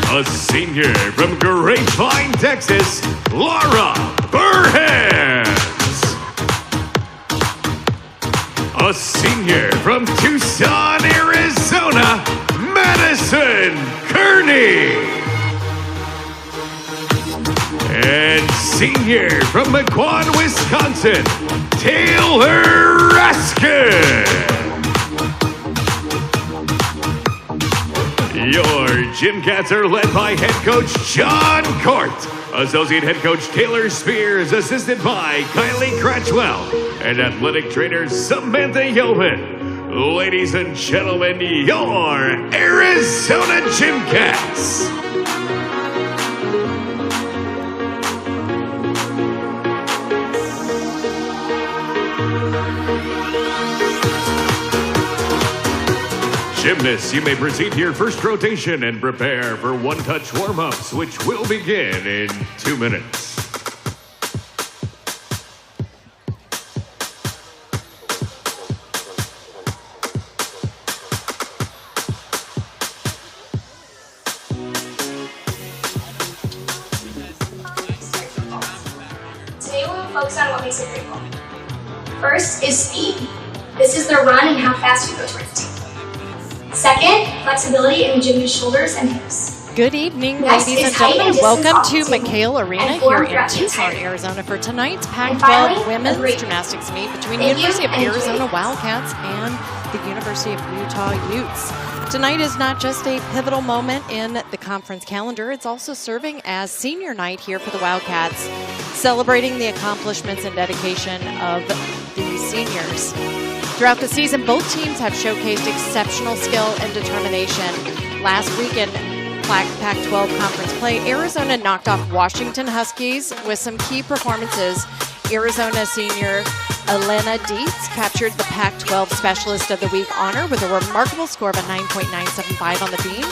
A senior from Grapevine, Texas, Laura Burhans. A senior from Tucson, Arizona, Madison Kearney. And senior from Mequon, Wisconsin, Taylor Raskin. Your Gymcats are led by head coach John Court, associate head coach Taylor Spears, assisted by Kylie Cratchwell, and athletic trainer Samantha Yeoman. Ladies and gentlemen, your Arizona Gymcats. Gymnasts, you may proceed to your first rotation and prepare for one-touch warm-ups, which will begin in 2 minutes. Today we will focus on what makes it critical. First is speed. This is the run and how fast you go towards the table. Second, flexibility in the gymnast's shoulders and hips. Good evening, ladies and gentlemen. Welcome to McKale Arena here in Tucson, Arizona for tonight's Pac-12 Women's Gymnastics meet between the University of Arizona Wildcats and the University of Utah Utes. Tonight is not just a pivotal moment in the conference calendar, it's also serving as senior night here for the Wildcats, celebrating the accomplishments and dedication of the seniors. Throughout the season, both teams have showcased exceptional skill and determination. Last week in Pac-12 conference play, Arizona knocked off Washington Huskies with some key performances. Arizona senior Elena Dietz captured the Pac-12 Specialist of the Week honor with a remarkable score of a 9.975 on the beam,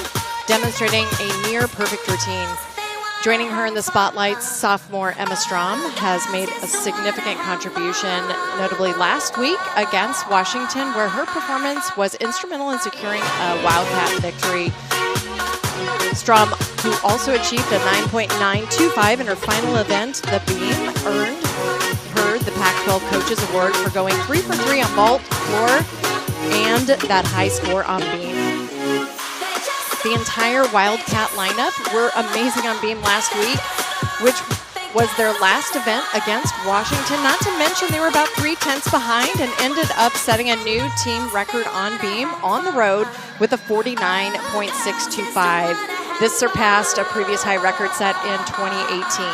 demonstrating a near-perfect routine. Joining her in the spotlights, sophomore Emma Strom has made a significant contribution, notably last week against Washington, where her performance was instrumental in securing a Wildcat victory. Strom, who also achieved a 9.925 in her final event, the beam, earned her the Pac-12 Coaches Award for going 3 for 3 on vault, floor, and that high score on beam. The entire Wildcat lineup were amazing on beam last week, which was their last event against Washington. Not to mention they were about 3/10 behind and ended up setting a new team record on beam on the road with a 49.625. This surpassed a previous high record set in 2018.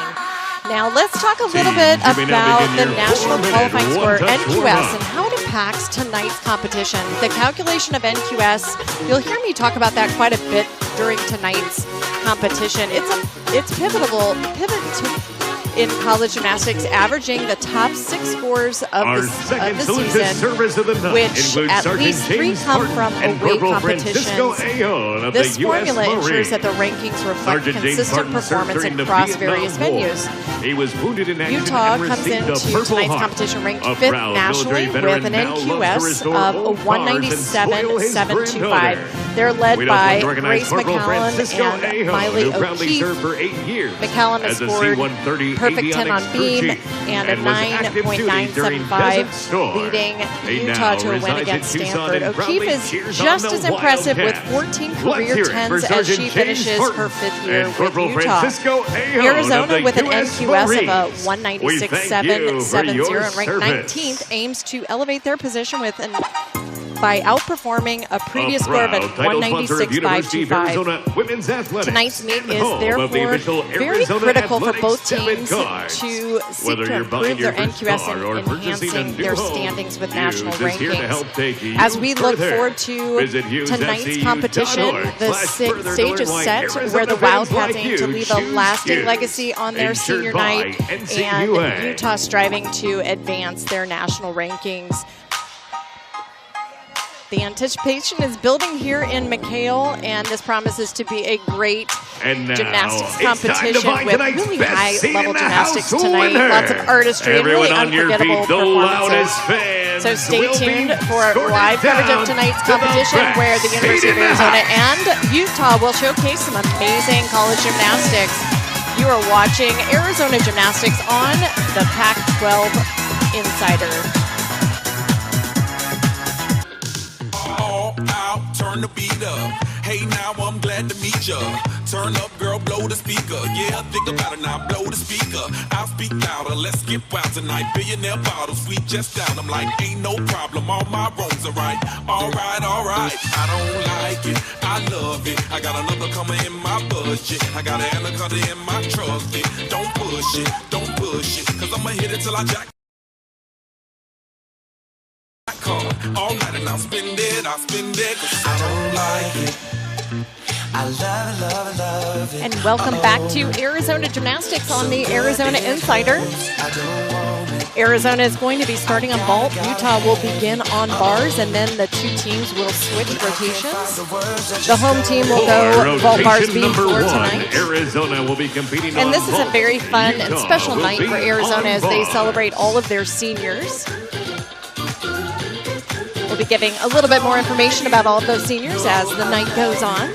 Now let's talk a little bit about the national qualifying score, NQS, and how it impacts tonight's competition. The calculation of NQS, you'll hear me talk about that quite a bit during tonight's competition. It's pivotal in college gymnastics, averaging the top 6 scores of the season, which at least 3 come from away competitions. This formula ensures that the rankings reflect consistent performance across various venues. Utah comes into tonight's competition ranked 5th nationally with an NQS of 197.725. They're led by Grace McCallum and Miley O'Keefe. McCallum has scored perfect 10 on beam and a 9.975, leading Utah to a win against Stanford. O'Keefe is just as impressive with 14 career 10s as she finishes her 5th year with Utah. Arizona, with an NQS of a 196.770 and ranked 19th, aims to elevate their position by outperforming a previous score of a 196.525. Tonight's meet is therefore very critical for both teams to seek to improve their NQS and enhancing their standings with national rankings. As we look forward to tonight's competition, the stage is set where the Wildcats aim to leave a lasting legacy on their senior night, and Utah striving to advance their national rankings. The anticipation is building here in McKale, and this promises to be a great gymnastics competition with really high-level gymnastics tonight. Lots of artistry and really unforgettable performances. So stay tuned for live coverage of tonight's competition where the University of Arizona and Utah will showcase some amazing college gymnastics. You are watching Arizona Gymnastics on the Pac-12 Insider. All out, turn the beat up. Hey, now I'm glad to meet ya. Turn up, girl, blow the speaker. Yeah, think about it now, blow the speaker. I'll speak louder, let's get wild tonight. Billionaire bottles, we just down. I'm like, ain't no problem, all my wrongs are right. All right, I don't like it, I love it. I got another coming in my budget. I got an anaconda in my trusty. Don't push it, cause I'ma hit it till I jack. All night and I'll spend it, cause I don't like it. I love it. And welcome back to Arizona Gymnastics on the Arizona Insider. Arizona is going to be starting on vault. Utah will begin on bars, and then the two teams will switch rotations. The home team will go vault bars being floor tonight. Arizona will be competing and on this is a vault. very fun and Utah special will night be for Arizona as they on celebrate all of their seniors. We'll be giving a little bit more information about all of those seniors as the night goes on,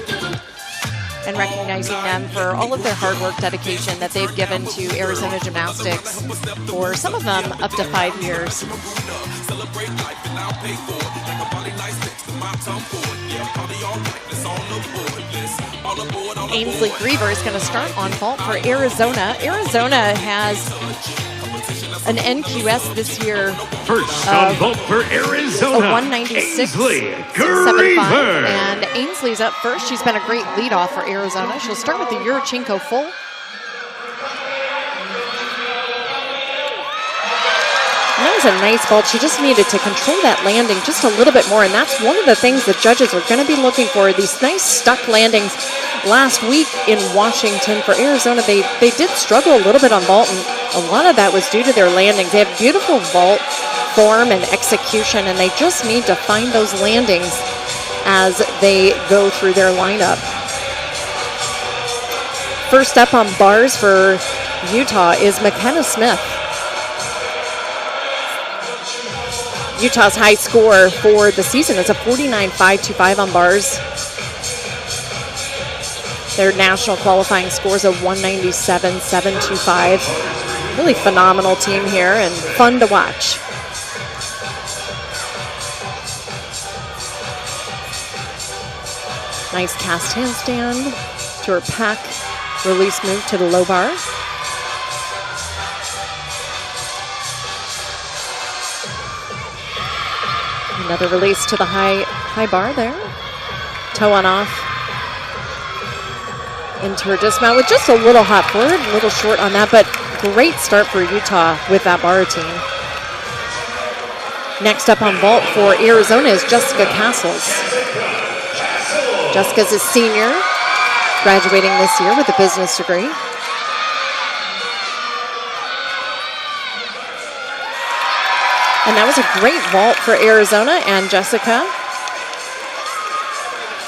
and recognizing them for all of their hard work, dedication that they've given to Arizona Gymnastics for some of them up to 5 years. Ainsley Griever is going to start on vault for Arizona. Arizona has an NQS this year. First on vault for Arizona, A 196, Ainsley 675, Griever. and Ainsley's up first. She's been a great leadoff for Arizona. She'll start with the Yurchenko full. And that was a nice vault. She just needed to control that landing just a little bit more, and that's one of the things the judges are going to be looking for, these nice stuck landings. Last week in Washington for Arizona, they did struggle a little bit on vault, and a lot of that was due to their landings. They have beautiful vault form and execution, and they just need to find those landings as they go through their lineup. First up on bars for Utah is McKenna Smith. Utah's high score for the season is a 49.525 on bars. Their national qualifying score is a 197.725. Really phenomenal team here and fun to watch. Nice cast handstand to her pack release move to the low bar. Another release to the high bar there. Toe on off. Into her dismount with just a little hop forward, a little short on that, but great start for Utah with that bar routine. Next up on vault for Arizona is Jessica Castles. Jessica's a senior, graduating this year with a business degree. And that was a great vault for Arizona, and Jessica,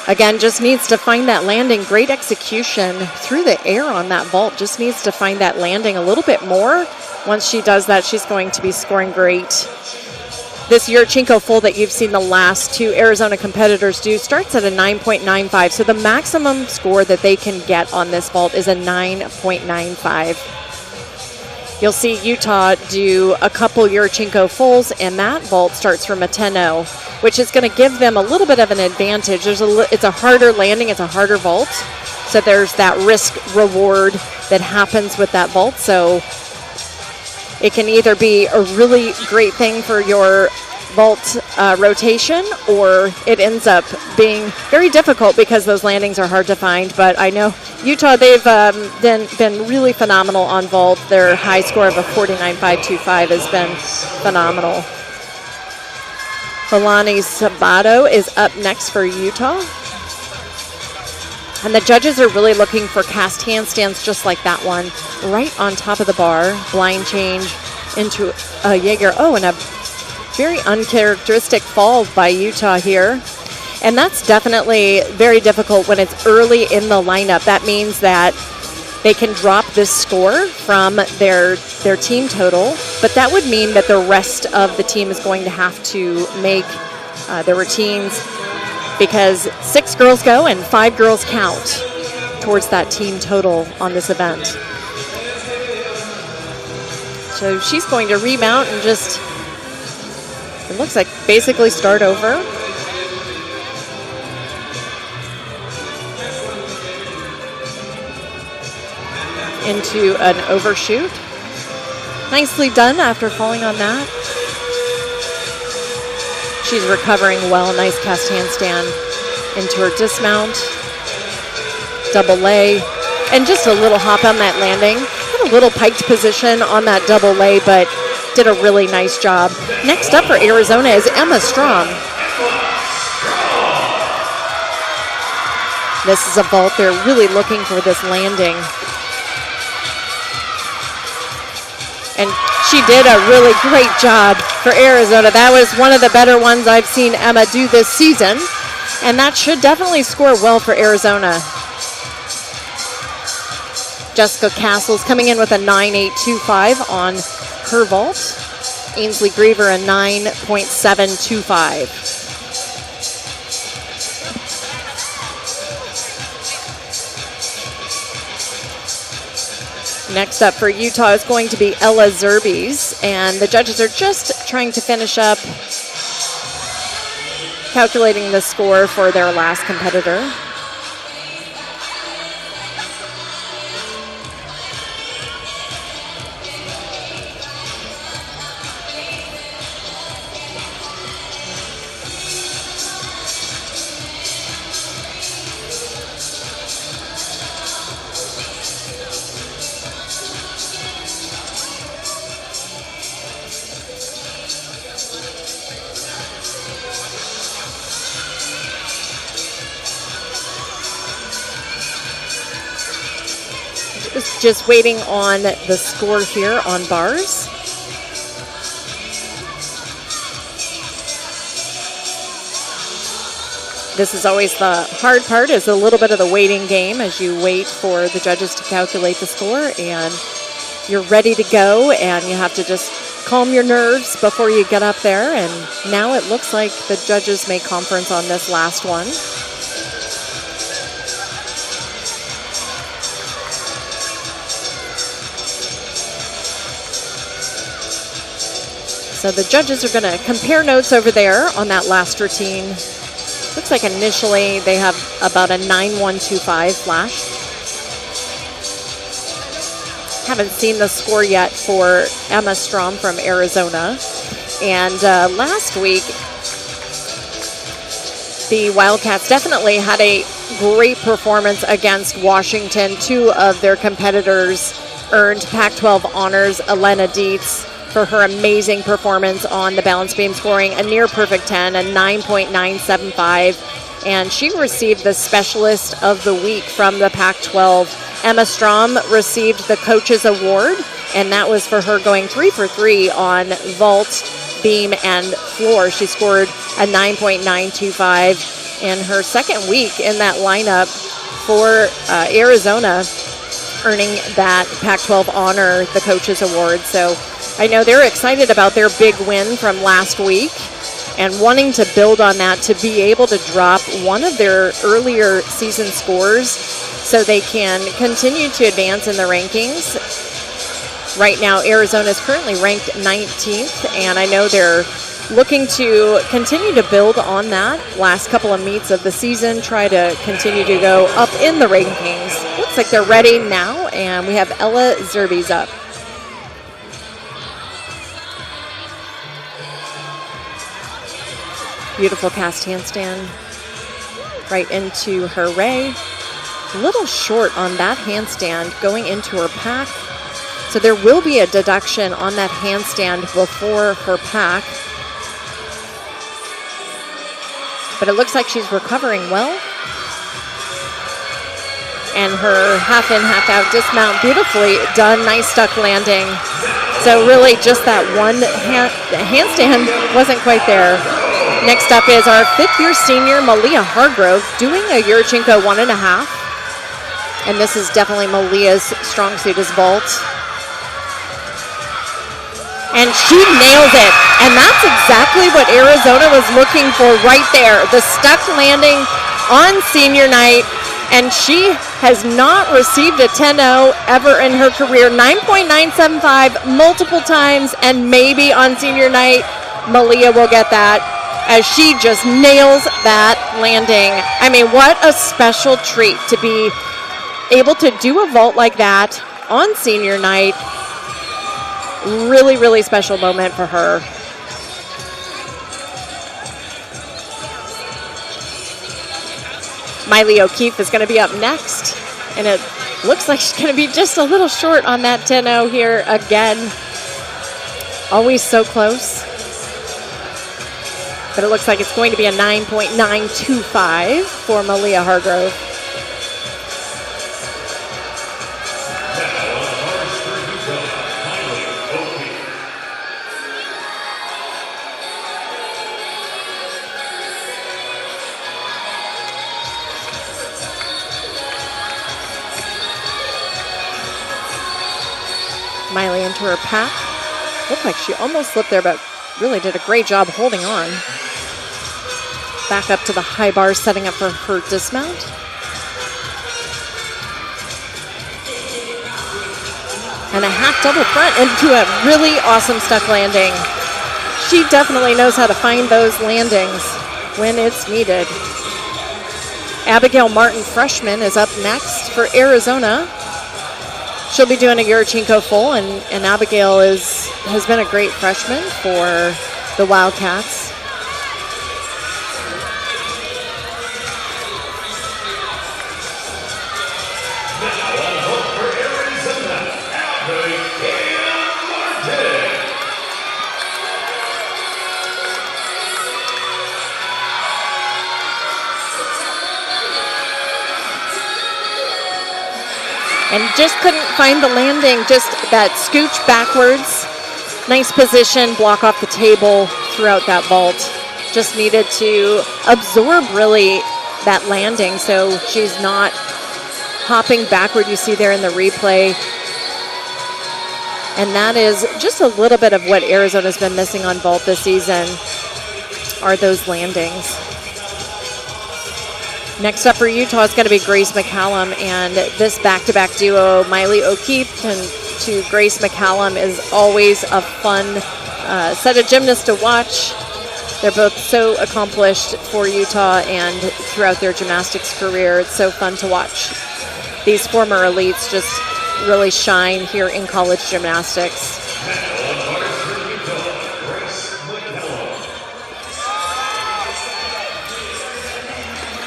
again, just needs to find that landing. Great execution through the air on that vault. Just needs to find that landing a little bit more. Once she does that, she's going to be scoring great. This Yurchenko full that you've seen the last two Arizona competitors do starts at a 9.95. So the maximum score that they can get on this vault is a 9.95. You'll see Utah do a couple Yurchenko fulls, and that vault starts from a 10-0, which is going to give them a little bit of an advantage. It's a harder landing, it's a harder vault, so there's that risk-reward that happens with that vault. So it can either be a really great thing for your vault rotation, or it ends up being very difficult because those landings are hard to find. But I know Utah, they've been really phenomenal on vault. Their high score of a 49.525 has been phenomenal. Helani Sabato is up next for Utah. And the judges are really looking for cast handstands just like that one, right on top of the bar. Blind change into a Jaeger. Oh, and a very uncharacteristic fall by Utah here. And that's definitely very difficult when it's early in the lineup. That means that they can drop this score from their team total, but that would mean that the rest of the team is going to have to make their routines, because 6 girls go and 5 girls count towards that team total on this event. So she's going to remount and just, it looks like, basically start over. Into an overshoot. Nicely done after falling on that. She's recovering well. Nice cast handstand into her dismount. Double lay. And just a little hop on that landing. Had a little piked position on that double lay, but did a really nice job. Next up for Arizona is Emma Strom. This is a vault. They're really looking for this landing. And she did a really great job for Arizona. That was one of the better ones I've seen Emma do this season. And that should definitely score well for Arizona. Jessica Castles coming in with a 9.825 on her vault. Ainsley Griever a 9.725. Next up for Utah is going to be Ella Zerbies, and the judges are just trying to finish up calculating the score for their last competitor. Just waiting on the score here on bars. This is always the hard part, is a little bit of the waiting game as you wait for the judges to calculate the score, and you're ready to go, and you have to just calm your nerves before you get up there. And now it looks like the judges make conference on this last one. So the judges are going to compare notes over there on that last routine. Looks like initially they have about a 9.125 flash. Haven't seen the score yet for Emma Strom from Arizona. And last week, the Wildcats definitely had a great performance against Washington. 2 of their competitors earned Pac-12 honors. Elena Dietz, for her amazing performance on the balance beam, scoring a near perfect 10, a 9.975. And she received the Specialist of the Week from the Pac-12. Emma Strom received the Coaches Award, and that was for her going 3 for 3 on vault, beam, and floor. She scored a 9.925 in her second week in that lineup for Arizona, earning that Pac-12 honor, the Coaches Award. So I know they're excited about their big win from last week and wanting to build on that to be able to drop one of their earlier season scores so they can continue to advance in the rankings. Right now, Arizona is currently ranked 19th, and I know they're looking to continue to build on that last couple of meets of the season, try to continue to go up in the rankings. Looks like they're ready now, and we have Ella Zerbies up. Beautiful cast handstand right into her ray. A little short on that handstand going into her pack. So there will be a deduction on that handstand before her pack. But it looks like she's recovering well. And her half in, half out dismount, beautifully done, nice stuck landing. So really just that one handstand wasn't quite there. Next up is our 5th-year senior, Malia Hargrove, doing a Yurchenko 1.5. And this is definitely Malia's strong suit is vault. And she nails it. And that's exactly what Arizona was looking for right there. The stuck landing on senior night. And she has not received a 10-0 ever in her career. 9.975 multiple times, and maybe on senior night, Malia will get that as she just nails that landing. I mean, what a special treat to be able to do a vault like that on senior night. Really, really special moment for her. Miley O'Keefe is going to be up next, and it looks like she's going to be just a little short on that 10-0 here again. Always so close. But it looks like it's going to be a 9.925 for Malia Hargrove. Miley into her pack. Looked like she almost slipped there, but really did a great job holding on. Back up to the high bar, setting up for her dismount. And a half double front into a really awesome stuck landing. She definitely knows how to find those landings when it's needed. Abigail Martin, freshman, is up next for Arizona. She'll be doing a Yurchenko full, and Abigail has been a great freshman for the Wildcats. And just couldn't find the landing, just that scooch backwards. Nice position, block off the table throughout that vault. Just needed to absorb really that landing so she's not hopping backward, you see there in the replay. And that is just a little bit of what Arizona's been missing on vault this season, are those landings. Next up for Utah is going to be Grace McCallum, and this back-to-back duo, Miley O'Keefe and to Grace McCallum, is always a fun set of gymnasts to watch. They're both so accomplished for Utah and throughout their gymnastics career. It's so fun to watch these former elites just really shine here in college gymnastics.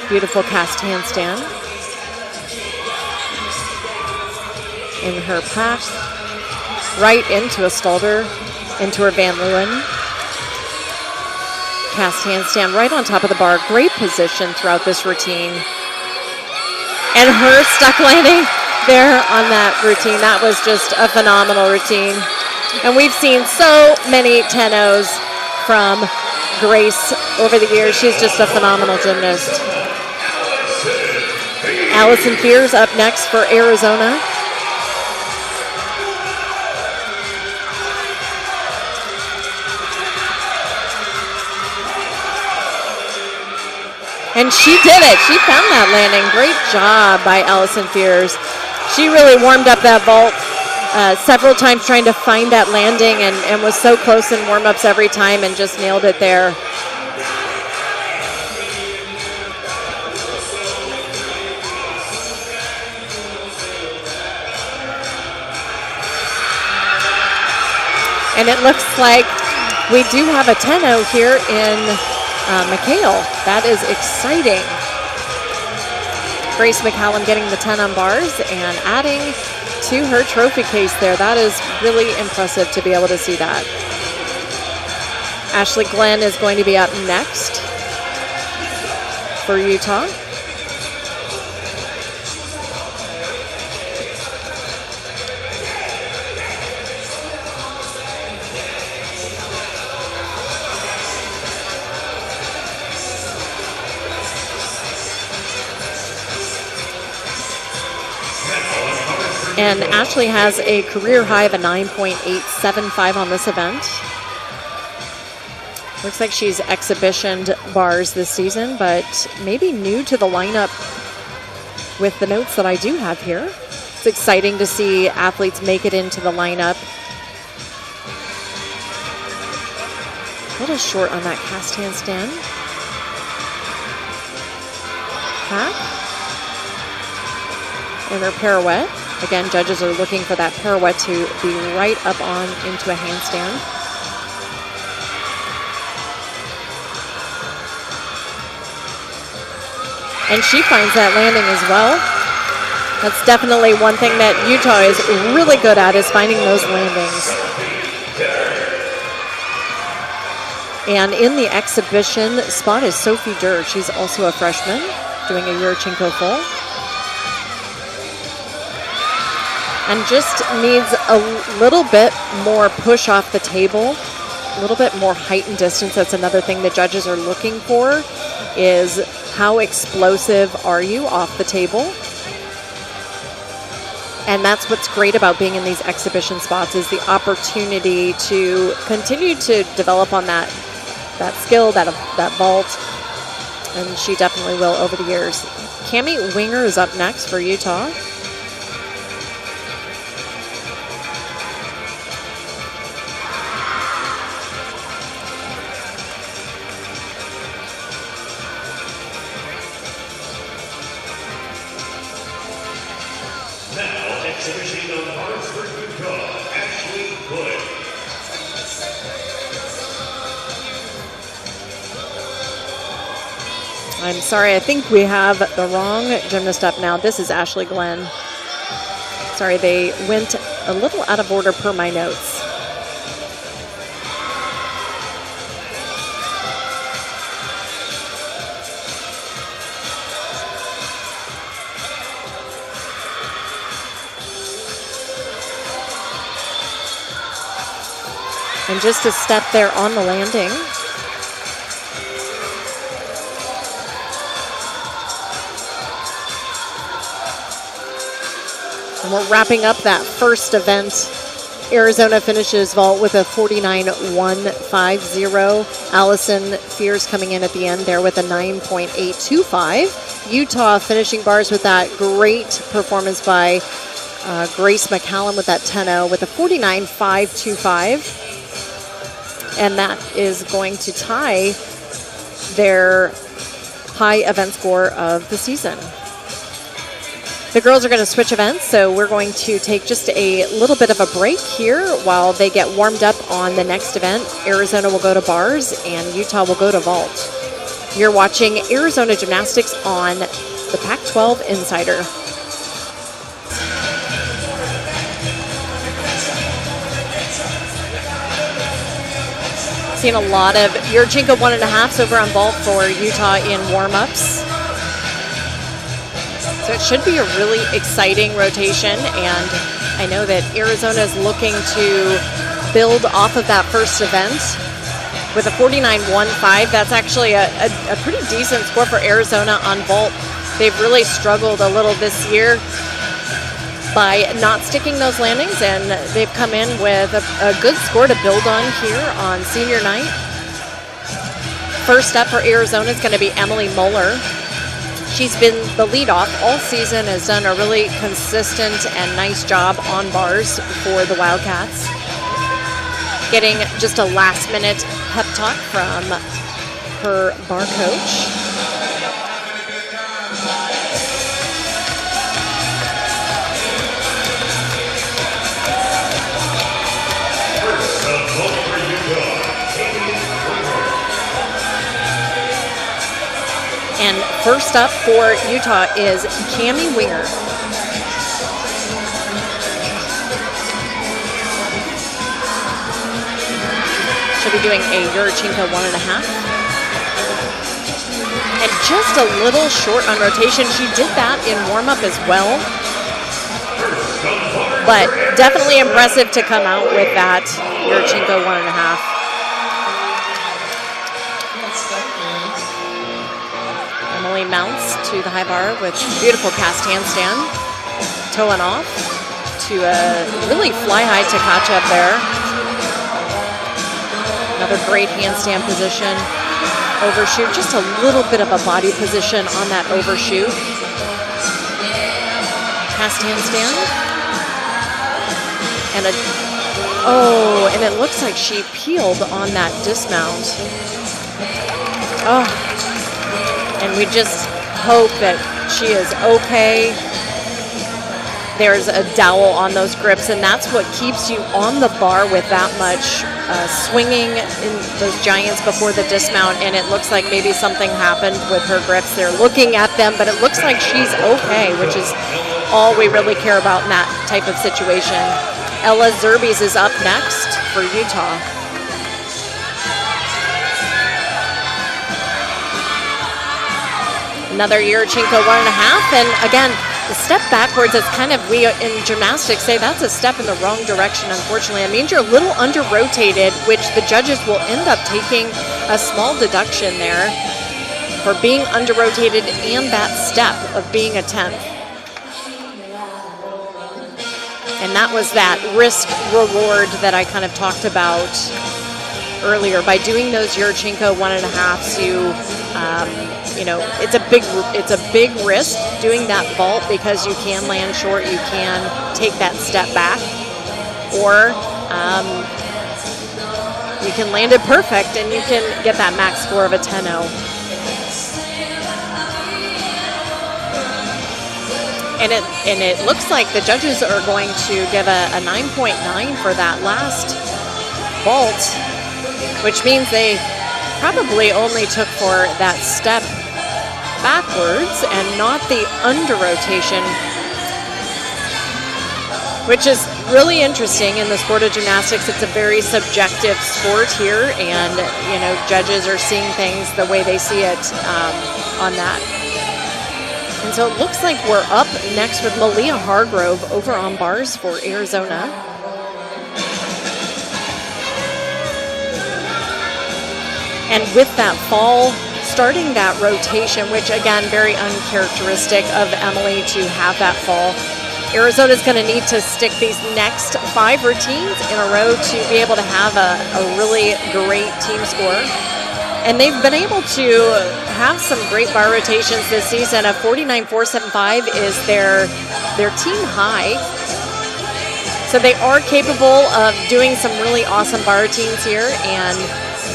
Beautiful cast handstand. In her pack, right into a Stalder, into her Van Leeuwen. Cast handstand right on top of the bar. Great position throughout this routine. And her stuck landing there on that routine. That was just a phenomenal routine. And we've seen so many 10-0s from Grace over the years. She's just a phenomenal gymnast. Allison Fears up next for Arizona. And she did it. She found that landing. Great job by Allison Fears. She really warmed up that vault several times trying to find that landing and was so close in warm-ups every time and just nailed it there. And it looks like we do have a 10-0 here in McHale. That is exciting. Grace McCallum getting the 10 on bars and adding to her trophy case there. That is really impressive to be able to see that. Ashley Glenn is going to be up next for Utah. And Ashley has a career high of a 9.875 on this event. Looks like she's exhibitioned bars this season, but maybe new to the lineup with the notes that I do have here. It's exciting to see athletes make it into the lineup. A little short on that cast handstand. Back. And her pirouette. Again, judges are looking for that pirouette to be right up on into a handstand. And she finds that landing as well. That's definitely one thing that Utah is really good at, is finding those landings. And in the exhibition spot is Sophie Durr. She's also a freshman, doing a Yurchenko full. And just needs a little bit more push off the table, a little bit more height and distance. That's another thing the judges are looking for, is how explosive are you off the table? And that's what's great about being in these exhibition spots, is the opportunity to continue to develop on that skill, that vault. And she definitely will over the years. Cami Winger is up next for Utah. I'm sorry, I think we have the wrong gymnast up now. This is Ashley Glenn. Sorry, they went a little out of order per my notes. And just a step there on the landing. And we're wrapping up that first event. Arizona finishes vault with a 49.150. Allison Fears coming in at the end there with a 9.825. Utah finishing bars with that great performance by Grace McCallum with that 10.0 with a 49.525. And that is going to tie their high event score of the season. The girls are going to switch events, so we're going to take just a little bit of a break here while they get warmed up on the next event. Arizona will go to bars and Utah will go to vault. You're watching Arizona Gymnastics on the Pac-12 Insider. Seeing a lot of Yurchenko 1.5s over on vault for Utah in warm-ups. So it should be a really exciting rotation, and I know that Arizona is looking to build off of that first event with a 49.15. That's actually a pretty decent score for Arizona on vault. They've really struggled a little this year by not sticking those landings, and they've come in with a good score to build on here on senior night. First up for Arizona is going to be Emily Moeller. She's been the leadoff all season, has done a really consistent and nice job on bars for the Wildcats. Getting just a last-minute pep talk from her bar coach. And first up for Utah is Cami Winger. She'll be doing a Yurchenko 1.5. And just a little short on rotation. She did that in warm-up as well. But definitely impressive to come out with that Yurchenko 1.5. Mounts to the high bar with beautiful cast handstand, toe and off. to a really fly-high Takachev there. Another great handstand position. Overshoot, just a little bit of a body position on that overshoot. Cast handstand. And it looks like she peeled on that dismount. Oh, and we just hope that she is okay. There's a dowel on those grips, and that's what keeps you on the bar with that much swinging in those giants before the dismount, and it looks like maybe something happened with her grips. They're looking at them, but it looks like she's okay, which is all we really care about in that type of situation. Ella Zerbies is up next for Utah. Another Yurchenko 1.5, and again, the step backwards is kind of, we in gymnastics say that's a step in the wrong direction, unfortunately. It means you're a little under-rotated, which the judges will end up taking a small deduction there for being under-rotated and that step of being a 10th. And that was that risk reward that I kind of talked about earlier. By doing those Yurchenko 1.5s, you know, it's a big risk doing that vault because you can land short, you can take that step back, or you can land it perfect and you can get that max score of a 10-0. And it looks like the judges are going to give a 9.9 for that last vault, which means they probably only took for that step backwards and not the under rotation, which is really interesting in the sport of gymnastics. It's a very subjective sport here, and you know, judges are seeing things the way they see it on that. And so it looks like we're up next with Malia Hargrove over on bars for Arizona. And with that fall, starting that rotation, which again, very uncharacteristic of Emily to have that fall. Arizona's going to need to stick these next 5 routines in a row to be able to have a really great team score. And they've been able to have some great bar rotations this season. A 49.475 is their team high. So they are capable of doing some really awesome bar routines here, and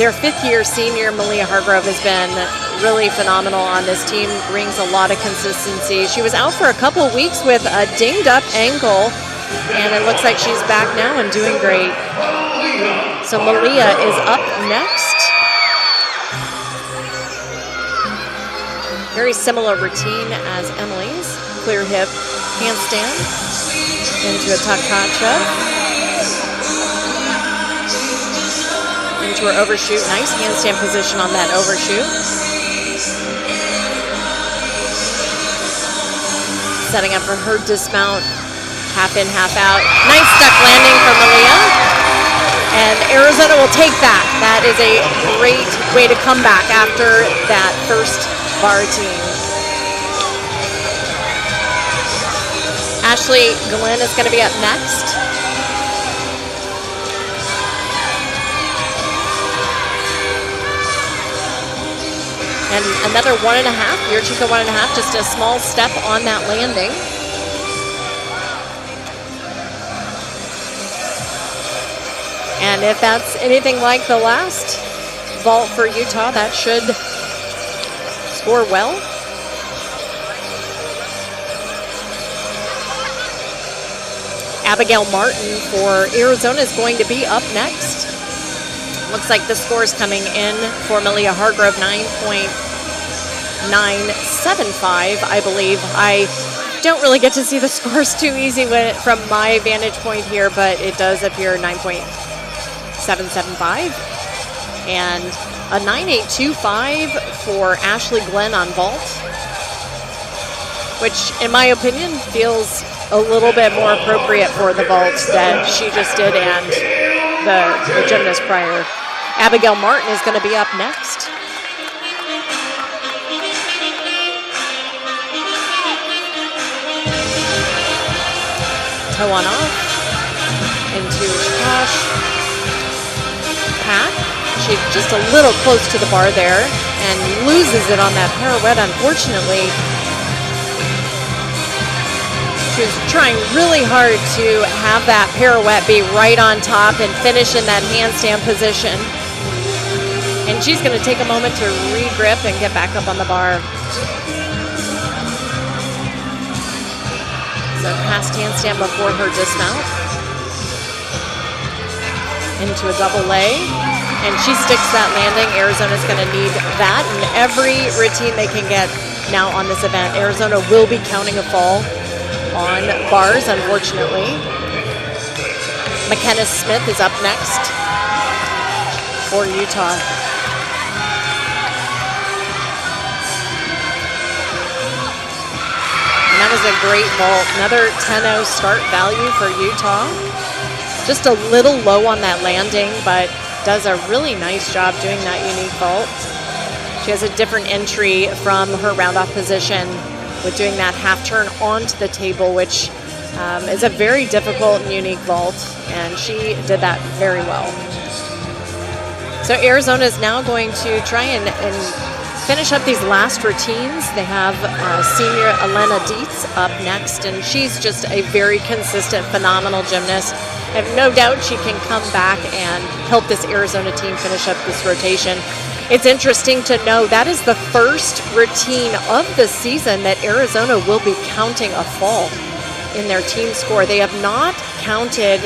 their 5th-year senior, Malia Hargrove, has been really phenomenal on this team, brings a lot of consistency. She was out for a couple of weeks with a dinged-up ankle, and it looks like she's back now and doing great. So Malia is up next. Very similar routine as Emily's. Clear hip handstand into a Takachev. Into her overshoot. Nice handstand position on that overshoot. Setting up for her dismount. Half in, half out. Nice duck landing for Malia. And Arizona will take that. That is a great way to come back after that first bar routine. Ashley Glenn is going to be up next. And another 1.5, Yurchenko 1.5, just a small step on that landing. And if that's anything like the last vault for Utah, that should score well. Abigail Martin for Arizona is going to be up next. Looks like the score is coming in for Malia Hargrove, 9.975, I believe. I don't really get to see the scores too easy from my vantage point here, but it does appear 9.775. And a 9.825 for Ashley Glenn on vault, which in my opinion feels a little bit more appropriate for the vault that she just did and the gymnast prior. Abigail Martin is going to be up next. toe on off into Chakash. Pat, she's just a little close to the bar there and loses it on that pirouette, unfortunately. She was trying really hard to have that pirouette be right on top and finish in that handstand position. And she's going to take a moment to re-grip and get back up on the bar. So past handstand before her dismount. Into a double lay. And she sticks that landing. Arizona's going to need that in every routine they can get now on this event. Arizona will be counting a fall on bars, unfortunately. McKenna Smith is up next for Utah. And that was a great vault. Another 10-0 start value for Utah. Just a little low on that landing, but does a really nice job doing that unique vault. She has a different entry from her round-off position with doing that half turn onto the table, which is a very difficult and unique vault, and she did that very well. So Arizona is now going to try and finish up these last routines. They have senior Elena Dietz up next, and she's just a very consistent, phenomenal gymnast. I have no doubt she can come back and help this Arizona team finish up this rotation. It's interesting to know that is the first routine of the season that Arizona will be counting a fall in their team score. They have not counted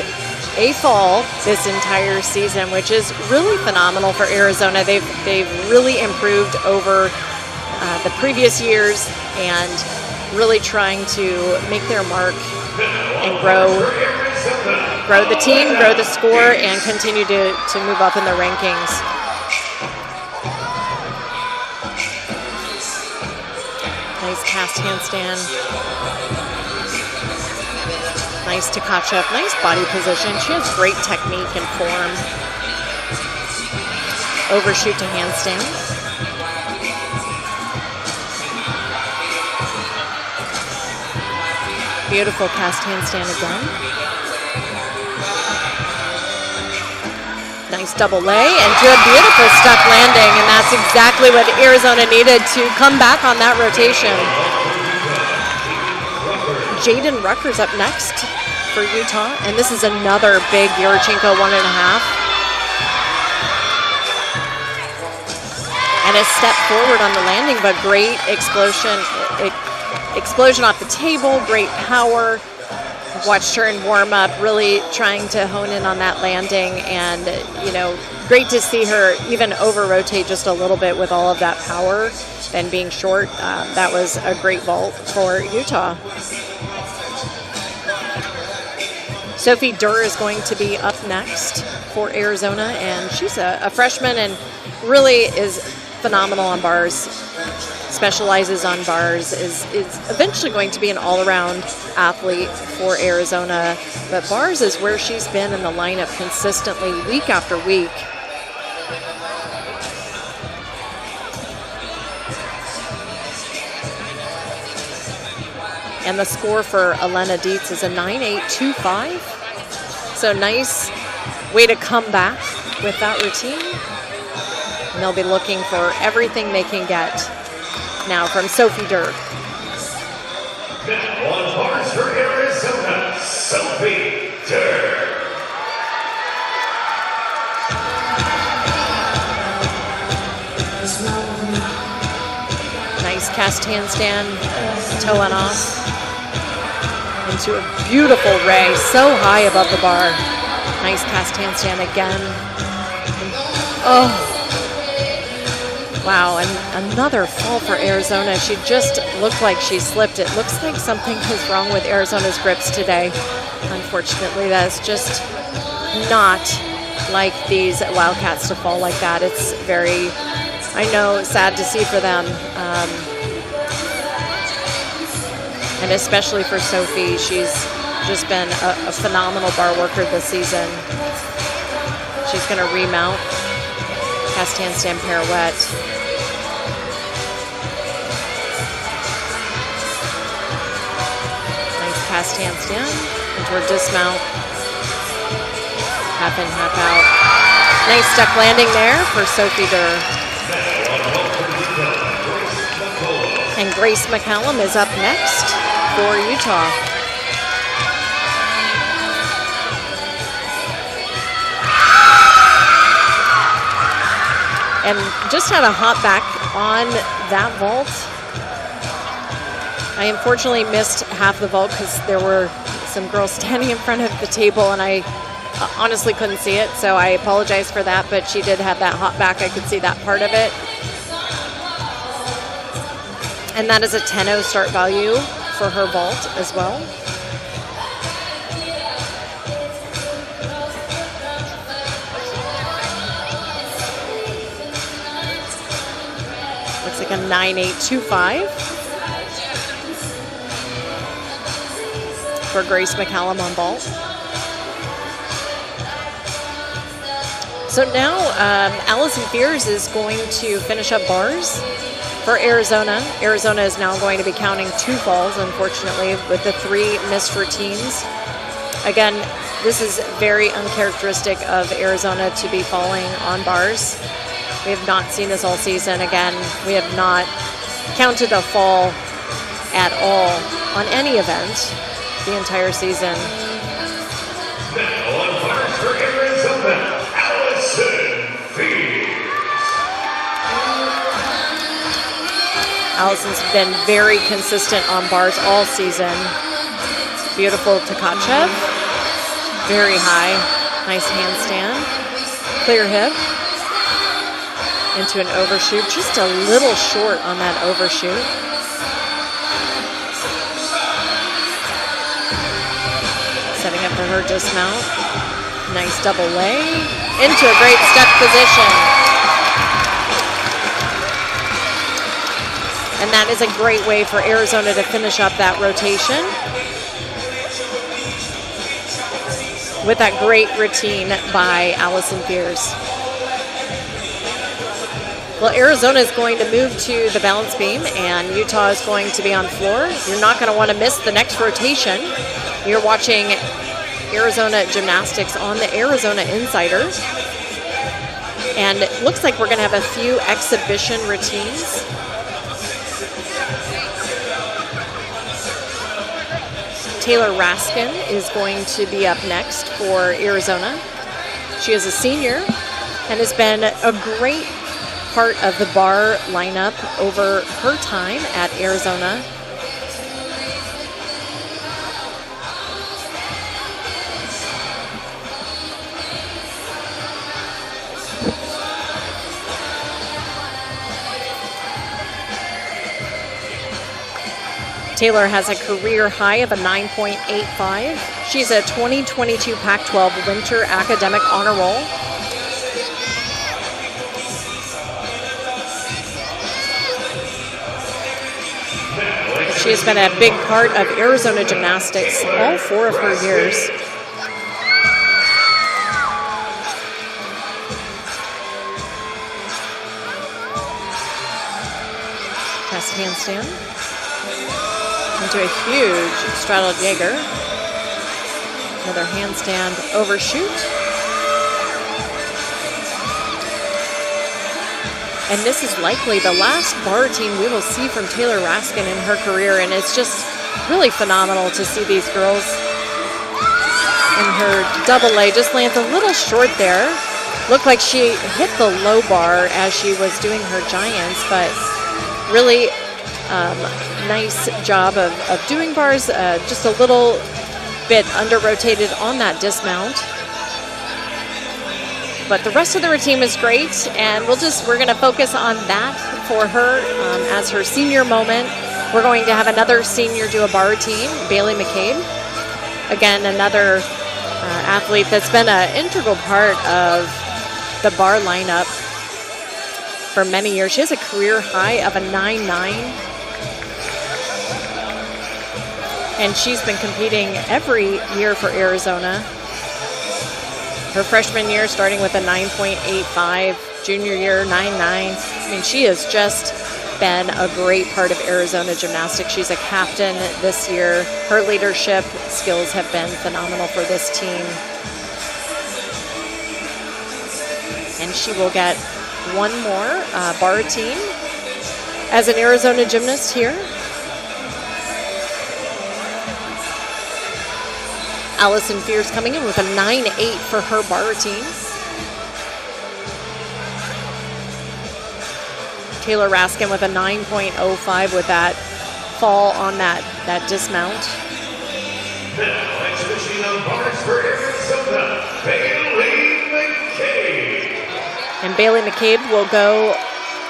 a fall this entire season, which is really phenomenal for Arizona. They've really improved over the previous years and really trying to make their mark and grow the team, grow the score, and continue to move up in the rankings. Nice cast handstand. Nice Tkachev, nice body position. She has great technique and form. Overshoot to handstand. Beautiful cast handstand again. Nice double lay and do a beautiful stuck landing, and that's exactly what Arizona needed to come back on that rotation. Jaden Rucker's up next for Utah, and this is another big Yurchenko 1.5. And a step forward on the landing, but great explosion off the table, great power. Watched her in warm up, really trying to hone in on that landing, and great to see her even over rotate just a little bit with all of that power and being short. That was a great vault for Utah. Sophie Durr is going to be up next for Arizona, and she's a freshman and really is phenomenal on bars. Specializes on bars, is eventually going to be an all-around athlete for Arizona, but bars is where she's been in the lineup consistently week after week. And the score for Elena Dietz is a 9.825. So nice way to come back with that routine. And they'll be looking for everything they can get now from Sophie Durr. Now on bars for Arizona, Sophie Durr. Nice cast handstand, toe on off. Into a beautiful ray, so high above the bar. Nice cast handstand again. Oh. Wow, and another fall for Arizona. She just looked like she slipped. It looks like something is wrong with Arizona's grips today. Unfortunately, that's just not like these Wildcats to fall like that. It's very, I know, sad to see for them. And especially for Sophie, she's just been a phenomenal bar worker this season. She's going to remount. Cast handstand pirouette. Nice cast handstand. into her dismount. Half in, half out. Nice stuck landing there for Sophie Durr. And Grace McCallum is up next for Utah. And just had a hop back on that vault. I unfortunately missed half the vault because there were some girls standing in front of the table and I honestly couldn't see it, so I apologize for that, but she did have that hop back. I could see that part of it. And that is a 10.0 start value for her vault as well. Looks like a 9.825 for Grace McCallum on vault. So now Allison Fears is going to finish up bars for Arizona. Arizona is now going to be counting 2 falls, unfortunately, with the 3 missed routines. Again, this is very uncharacteristic of Arizona to be falling on bars. We have not seen this all season. Again, we have not counted a fall at all on any event the entire season. Now on bars for Arizona, Allison Fears. Allison's been very consistent on bars all season. Beautiful Tkachev. Very high. Nice handstand. Clear hip. Into an overshoot. Just a little short on that overshoot. Setting up for her dismount. Nice double lay. Into a great step position. And that is a great way for Arizona to finish up that rotation with that great routine by Allison Fears. Well, Arizona is going to move to the balance beam and Utah is going to be on floor. You're not going to want to miss the next rotation. You're watching Arizona Gymnastics on the Arizona Insider. And it looks like we're going to have a few exhibition routines. Taylor Raskin is going to be up next for Arizona. She is a senior and has been a great part of the bar lineup over her time at Arizona. Taylor has a career high of a 9.85. She's a 2022 Pac-12 Winter Academic Honor Roll. She has been a big part of Arizona Gymnastics all 4 of her years. Fast handstand. Into a huge straddle Jaeger. Another handstand overshoot. And this is likely the last bar routine we will see from Taylor Raskin in her career. And it's just really phenomenal to see these girls. And her double A just lands a little short there. Looked like she hit the low bar as she was doing her giants, but really nice job of doing bars, just a little bit under-rotated on that dismount. But the rest of the routine is great, and we're going to focus on that for her as her senior moment. We're going to have another senior do a bar routine, Bailey McCabe. Again, another athlete that's been an integral part of the bar lineup for many years. She has a career high of a 9.9. And she's been competing every year for Arizona. Her freshman year starting with a 9.85, junior year 9.9. I mean, she is just been a great part of Arizona Gymnastics. She's a captain this year. Her leadership skills have been phenomenal for this team. And she will get one more bar team as an Arizona gymnast here. Allison Fears coming in with a 9.8 for her bar team. Taylor Raskin with a 9.05 with that fall on that dismount. Now, exhibition of bars for Arizona, Bailey McCabe. And Bailey McCabe will go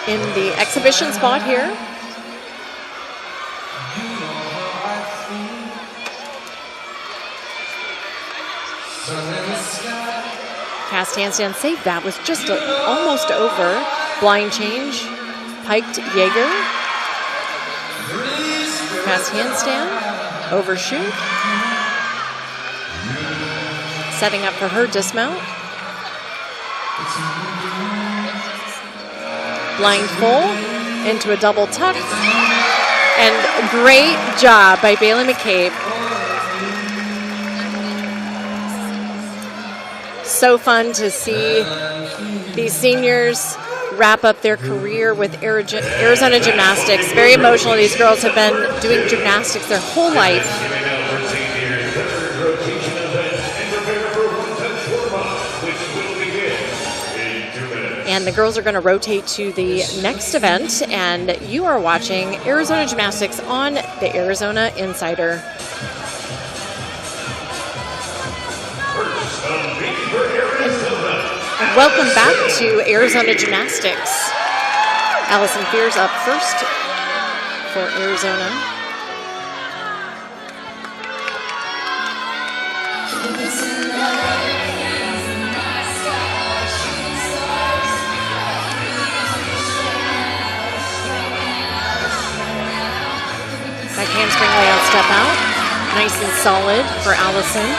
in the exhibition spot here. Cast handstand save. That was just almost over. Blind change. Piked Jaeger. Cast handstand. Overshoot. Setting up for her dismount. Blind full into a double tuck. And great job by Bailey McCabe. So fun to see these seniors wrap up their career with Arizona Gymnastics. Very emotional. These girls have been doing gymnastics their whole life. And the girls are going to rotate to the next event, and you are watching Arizona Gymnastics on the Arizona Insider. Welcome back to Arizona Gymnastics. Allison Fears up first for Arizona. Back handspring layout step out. Nice and solid for Allison.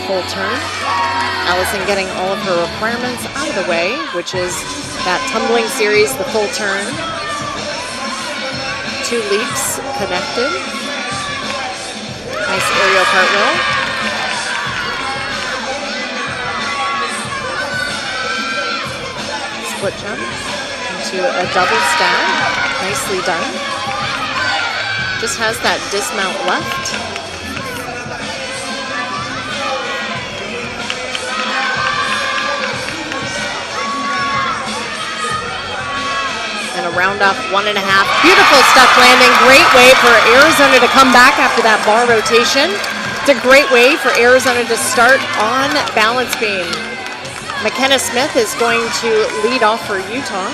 Full turn. Allison getting all of her requirements out of the way, which is that tumbling series, the full turn. 2 leaps connected. Nice aerial cartwheel. Split jump into a double stab. Nicely done. Just has that dismount left. And a round off 1.5. Beautiful stuff landing. Great way for Arizona to come back after that bar rotation. It's a great way for Arizona to start on balance beam. McKenna Smith is going to lead off for Utah.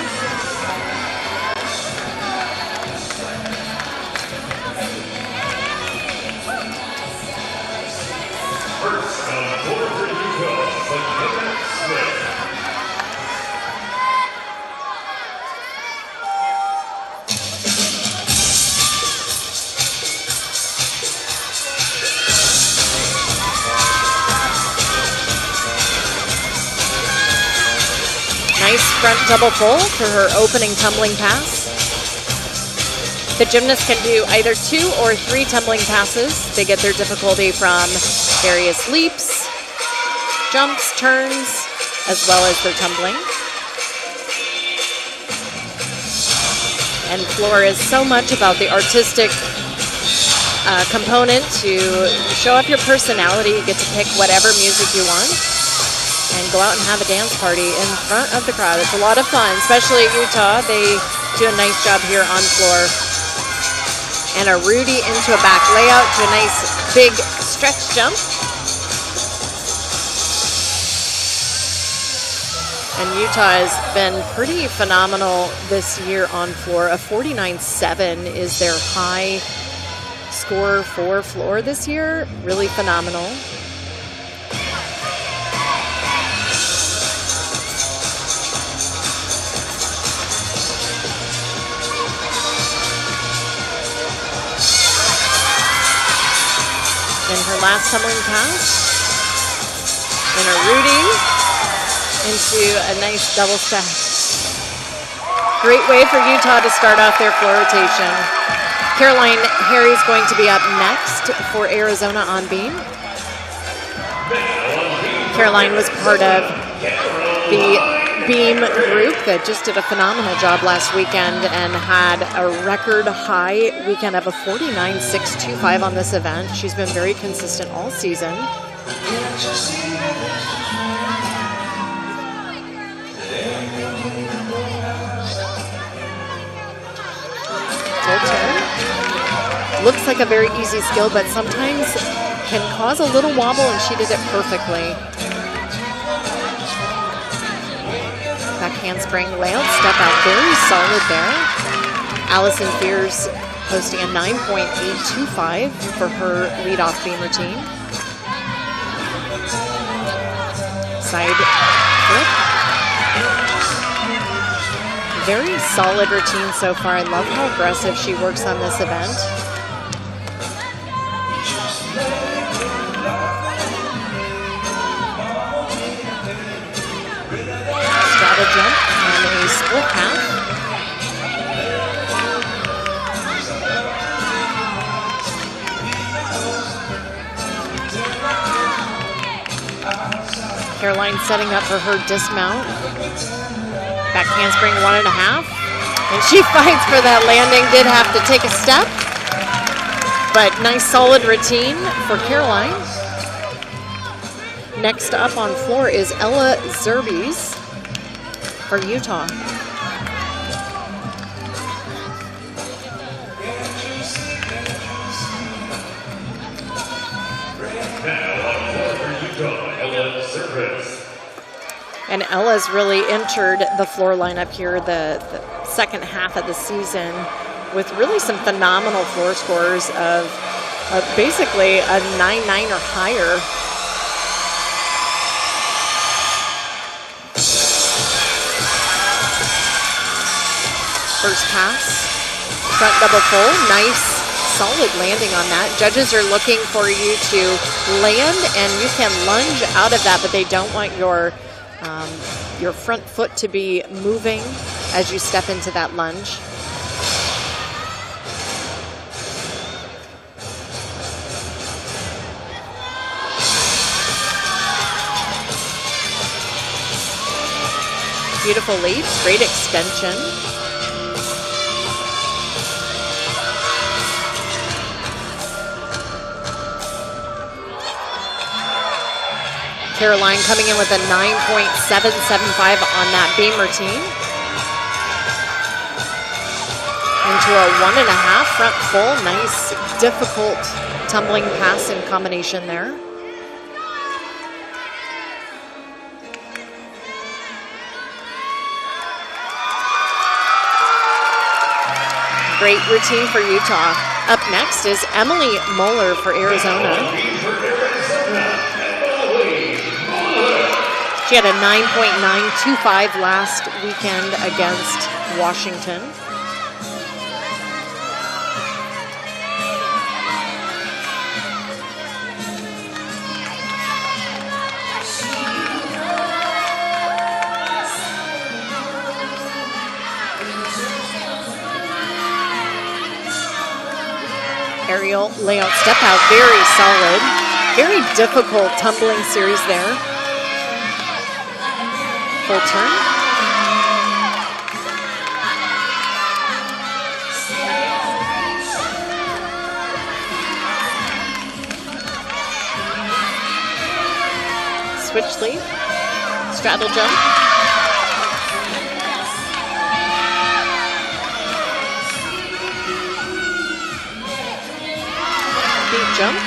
Nice front double full for her opening tumbling pass. The gymnasts can do either 2 or 3 tumbling passes. They get their difficulty from various leaps, jumps, turns, as well as their tumbling. And floor is so much about the artistic component to show off your personality. You get to pick whatever music you want and go out and have a dance party in front of the crowd. It's a lot of fun, especially at Utah. They do a nice job here on floor. And a Rudy into a back layout to a nice big stretch jump. And Utah has been pretty phenomenal this year on floor. A 49.7 is their high score for floor this year. Really phenomenal. In her last tumbling pass, and a Rudy into a nice double stack. Great way for Utah to start off their floor rotation. Caroline Harry's going to be up next for Arizona on beam. Caroline was part of the beam group that just did a phenomenal job last weekend and had a record high weekend of a 49.625 on this event. She's been very consistent all season. Full turn. Looks like a very easy skill, but sometimes can cause a little wobble, and she did it perfectly. Back handspring layout, step out, very solid there. Allison Fears posting a 9.825 for her lead-off beam routine. Side flip. Very solid routine so far. I love how aggressive she works on this event. Straddle jump and a split half. Caroline setting up for her dismount. Back handspring 1.5. And she fights for that landing. Did have to take a step. But nice solid routine for Caroline. Next up on floor is Ella Zerbies for Utah. And Ella's really entered the floor lineup here the second half of the season with really some phenomenal floor scores of basically a 9.9 or higher. First pass, front double full, nice solid landing on that. Judges are looking for you to land, and you can lunge out of that, but they don't want your front foot to be moving as you step into that lunge. Beautiful leaps, great extension. Caroline coming in with a 9.775 on that beam routine. Into a 1.5 front full. Nice, difficult tumbling pass in combination there. Great routine for Utah. Up next is Emily Moeller for Arizona. She had a 9.925 last weekend against Washington. Aerial layout step out, very solid. Very difficult tumbling series there. Full turn. Switch leap. Straddle jump. Beat jump.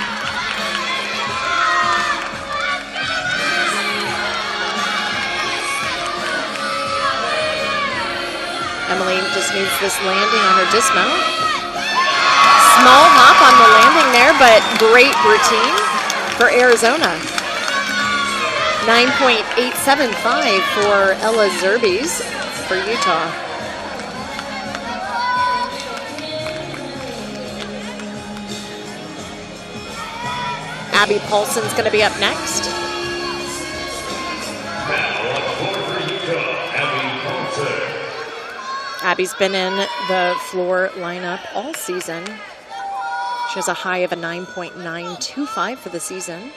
Emily just needs this landing on her dismount. Small hop on the landing there, but great routine for Arizona. 9.875 for Ella Zerbies for Utah. Abby Paulson's going to be up next. Abby's been in the floor lineup all season. She has a high of a 9.925 for the season.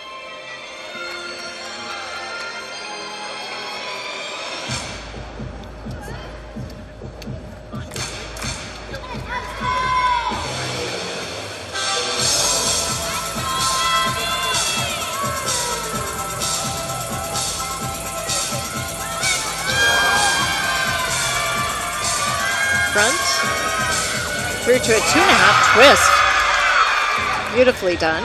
Front, through to a 2.5 twist. Beautifully done.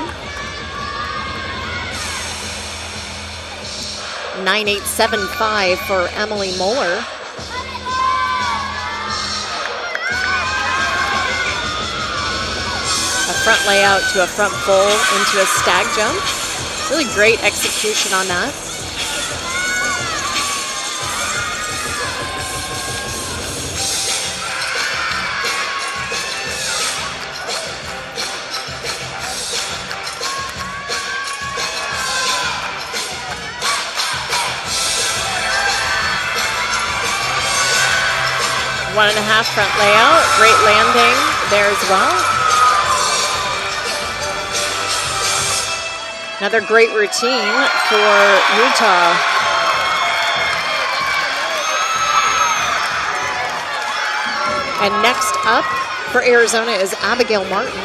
9.875 for Emily Moeller. A front layout to a front full into a stag jump. Really great execution on that. One and a half front layout, great landing there as well. Another great routine for Utah. And next up for Arizona is Abigail Martin.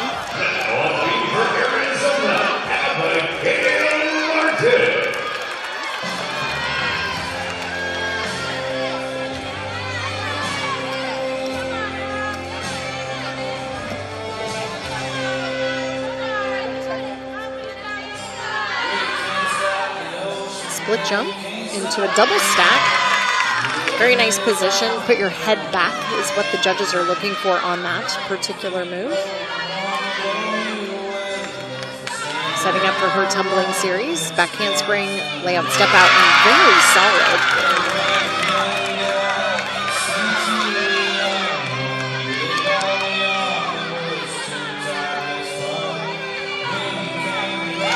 Split jump into a double stack. Very nice position. Put your head back is what the judges are looking for on that particular move. Setting up for her tumbling series. Back handspring, layout step out, and very solid.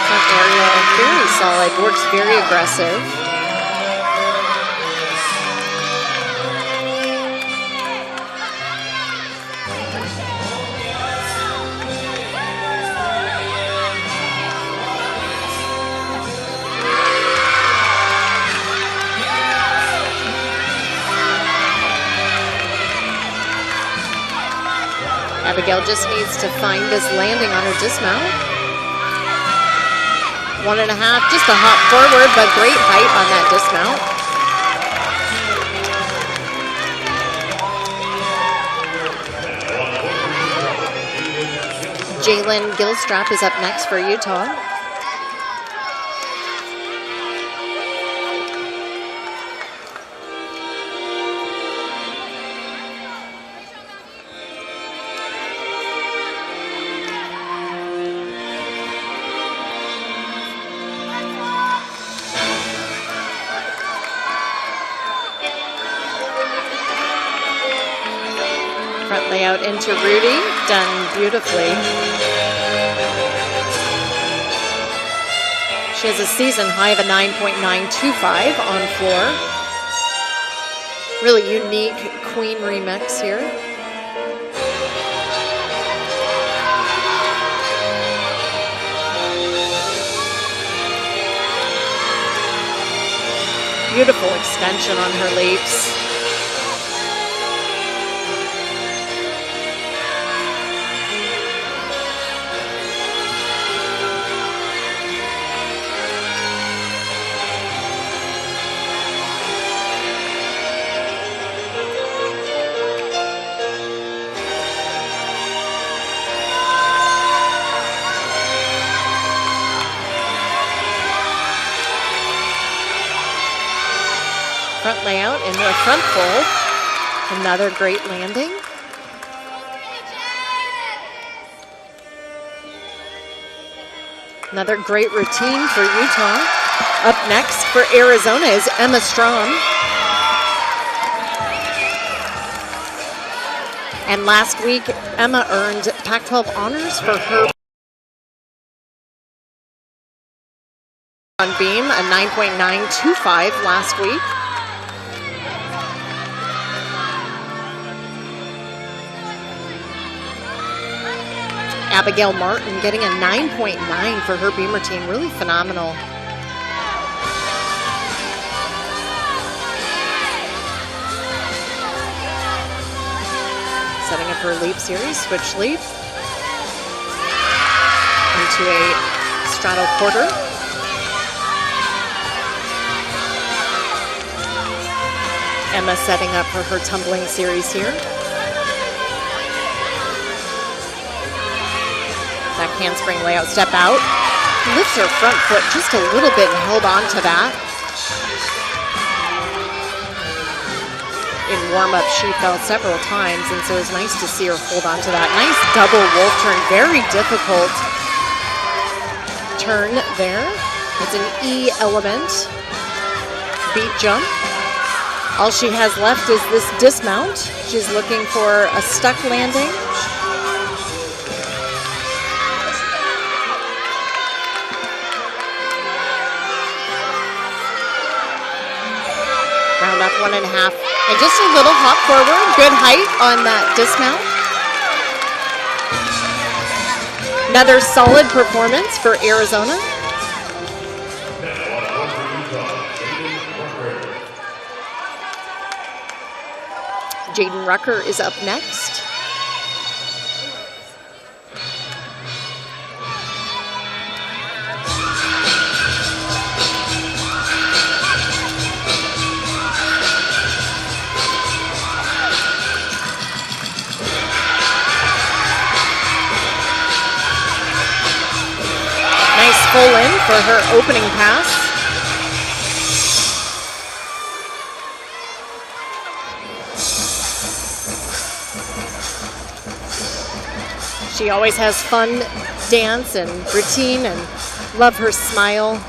Front area, very solid, works very aggressive. Abigail just needs to find this landing on her dismount. 1.5, just a hop forward, but great height on that dismount. Jalen Gilstrap is up next for Utah. Front layout into Rudy, done beautifully. She has a season high of a 9.925 on floor. Really unique Queen remix here. Beautiful extension on her leaps. Front layout into a front fold. Another great landing. Another great routine for Utah. Up next for Arizona is Emma Strom. And last week, Emma earned Pac-12 honors for her on beam, a 9.925 last week. Abigail Martin getting a 9.9 for her beam routine. Really phenomenal. Setting up her leap series, switch leap into a straddle quarter. Emma setting up for her tumbling series here. Back handspring layout, step out. Lifts her front foot just a little bit and held on to that. In warm-up, she fell several times, and so it's nice to see her hold on to that. Nice double wolf turn, very difficult turn there. It's an E element beat jump. All she has left is this dismount. She's looking for a stuck landing. Round up 1.5. And just a little hop forward. Good height on that dismount. Another solid performance for Arizona. Jaden Rucker is up next. Nice full in for her opening pass. She always has fun dance and routine, and love her smile.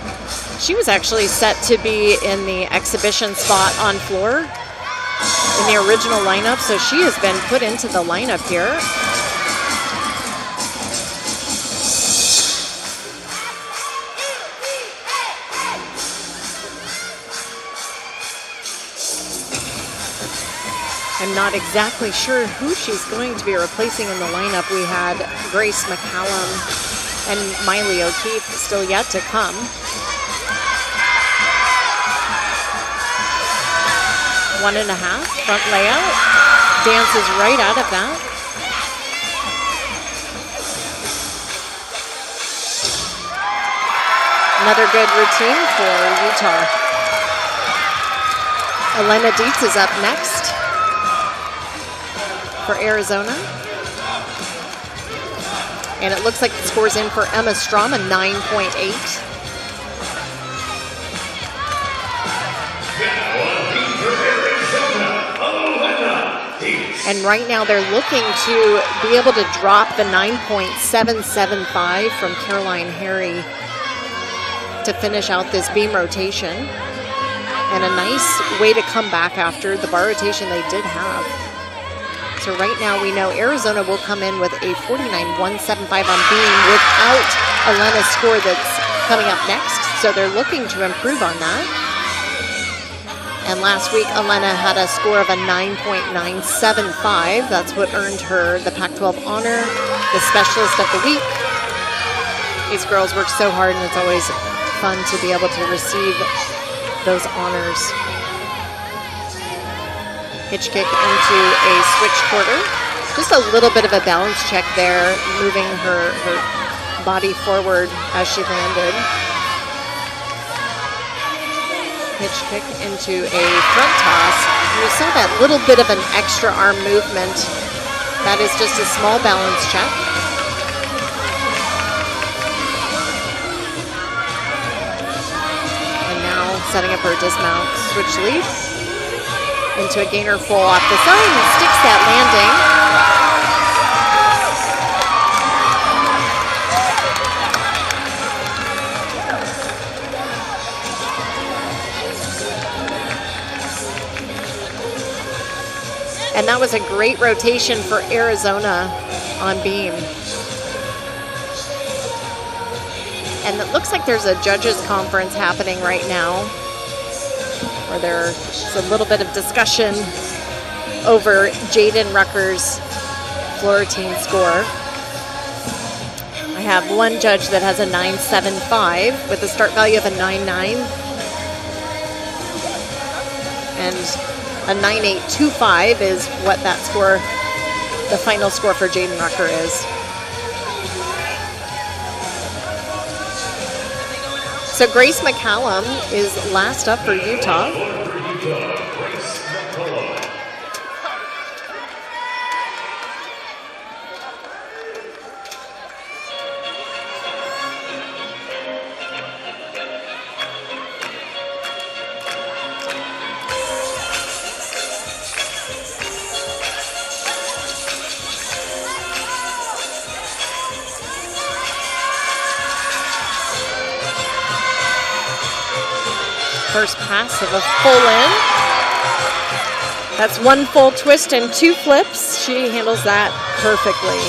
She was actually set to be in the exhibition spot on floor in the original lineup, so she has been put into the lineup here. I'm not exactly sure who she's going to be replacing in the lineup. We had Grace McCallum and Miley O'Keefe still yet to come. One and a half, front layout. Dances right out of that. Another good routine for Utah. Elena Dietz is up next for Arizona. And it looks like the score's in for Emma Strom, a 9.8. And right now they're looking to be able to drop the 9.775 from Caroline Harry to finish out this beam rotation. And a nice way to come back after the bar rotation they did have. So right now we know Arizona will come in with a 49.175 on beam without Elena's score that's coming up next. So they're looking to improve on that. And last week Elena had a score of a 9.975. That's what earned her the Pac-12 honor, the specialist of the week. These girls work so hard, and it's always fun to be able to receive those honors. Hitch kick into a switch quarter. Just a little bit of a balance check there, moving her body forward as she landed. Hitch kick into a front toss. You saw that little bit of an extra arm movement. That is just a small balance check. And now setting up her dismount switch lead. Into a gainer full off the side and sticks that landing. And that was a great rotation for Arizona on beam. And it looks like there's a judges conference happening right now, where there's a little bit of discussion over Jaden Rucker's floor routine score. have one judge that has a 9.75 with a start value of a 9.9 and a 9.825 is what that score, the final score for Jaden Rucker is. So Grace McCallum is last up for Utah. First pass of a full in. That's one full twist and two flips. She handles that perfectly.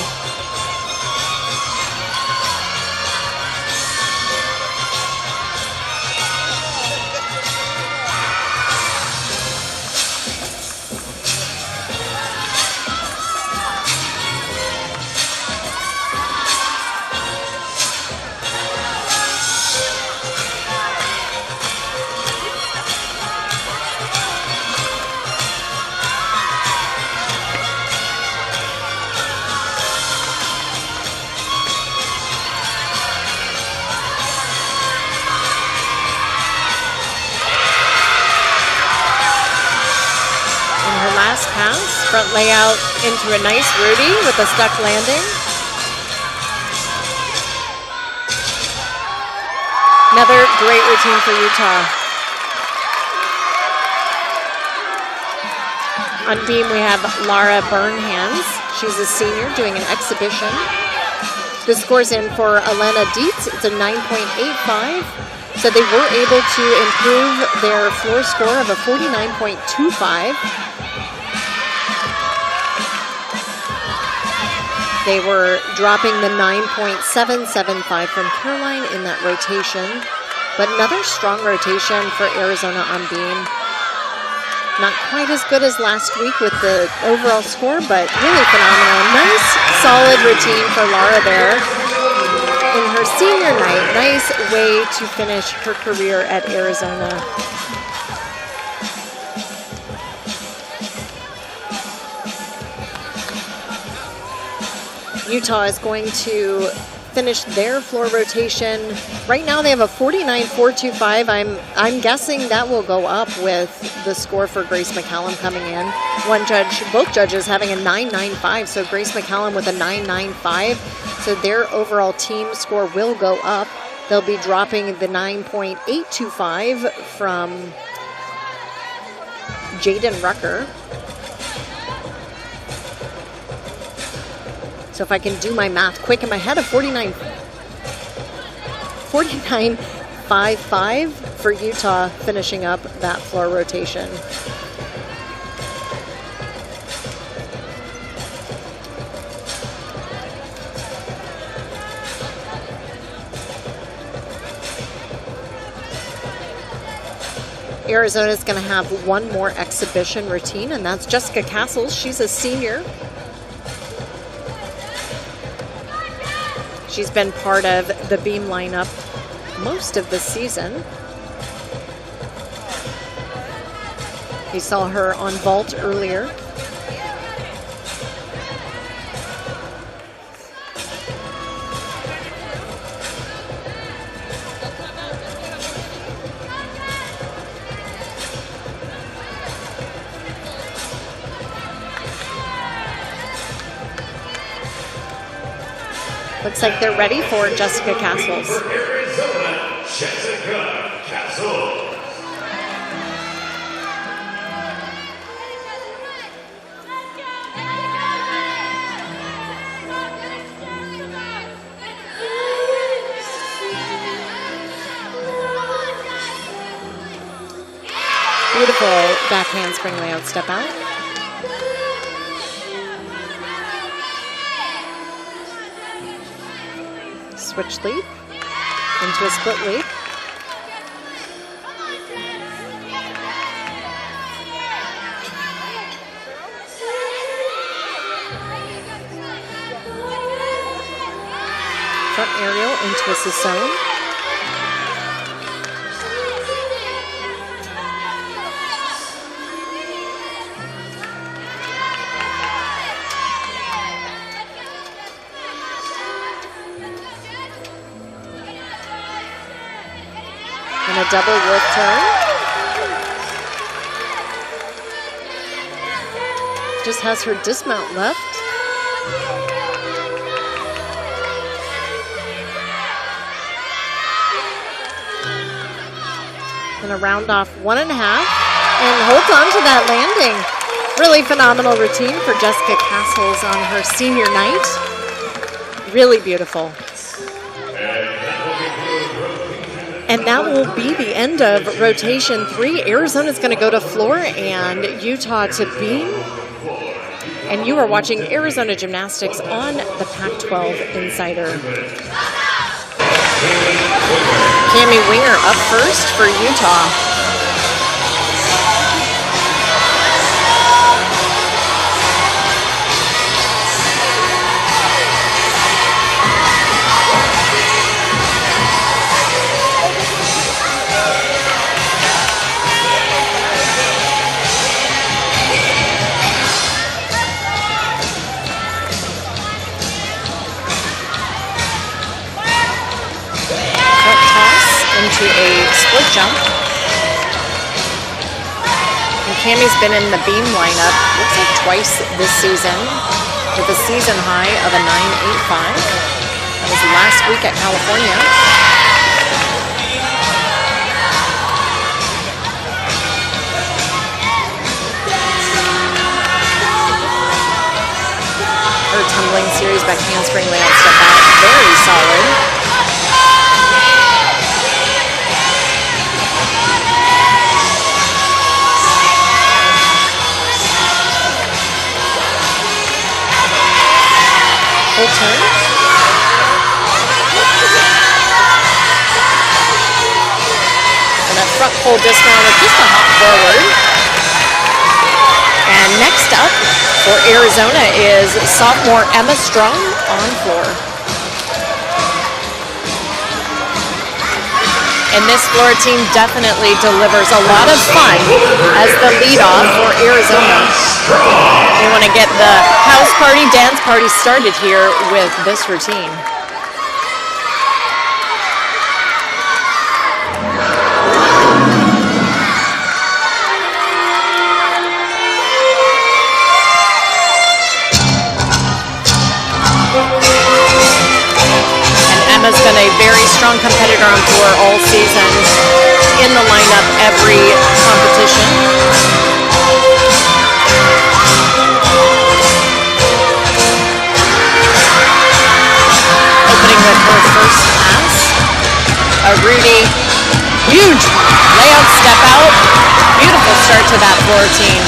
Front layout into a nice Rudy with a stuck landing. Another great routine for Utah. On beam we have Lara Burnhans. She's a senior doing an exhibition. The score's in for Elena Dietz. It's a 9.85. So they were able to improve their floor score of a 49.25. They were dropping the 9.775 from Caroline in that rotation. But another strong rotation for Arizona on beam. Not quite as good as last week with the overall score, but really phenomenal. Nice, solid routine for Lara there in her senior night. Nice way to finish her career at Arizona. Utah is going to finish their floor rotation. Right now they have a 49.425. I'm guessing that will go up with the score for Grace McCallum coming in. One judge, both judges having a 9.95, so Grace McCallum with a 9.95. So their overall team score will go up. They'll be dropping the 9.825 from Jaden Rucker. So if I can do my math quick in my head, a 49.55 for Utah finishing up that floor rotation. Arizona's going to have one more exhibition routine, and that's Jessica Castles. She's a senior. She's been part of the beam lineup most of the season. You saw her on vault earlier. Looks like they're ready for Jessica Castles. Arizona, Jessica Castles. Beautiful back handspring layout step out. Switch leap into a split leap. front aerial into a Sassone. And a double worth turn. Just has her dismount left. And a round off 1.5 and holds on to that landing. Really phenomenal routine for Jessica Castles on her senior night. Really beautiful. And that will be the end of rotation 3. Arizona's going to go to floor and Utah to beam. And you are watching Arizona Gymnastics on the Pac-12 Insider. Cami Winger up first for Utah. Into a split jump. And Cami's been in the beam lineup, looks like twice this season, with a season high of a 9.85. That was last week at California. Her tumbling series back handspring layout step back, very solid. Full turn. And a front full dismount with just a hop forward. And next up for Arizona is sophomore Emma Strong on floor. And this floor team definitely delivers a lot of fun as the leadoff for Arizona. They want to get the house party, dance party started here with this routine. Emma's been a very strong competitor on tour all season, in the lineup every competition. Opening with her first pass. A Rudy, huge layout step out. Beautiful start to that floor team.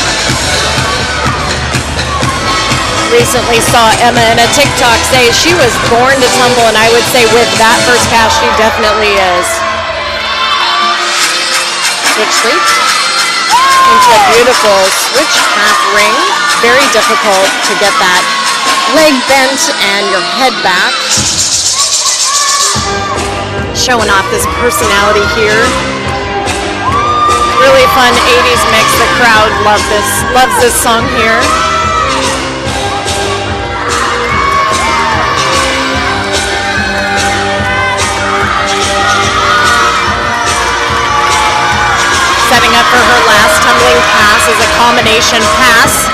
Recently saw Emma in a TikTok say she was born to tumble, and I would say with that first pass, she definitely is. Switch sweep into a beautiful switch half ring. Very difficult to get that leg bent and your head back. Showing off this personality here. Really fun 80s mix. The crowd loves this song here. Setting up for her last tumbling pass is a combination pass,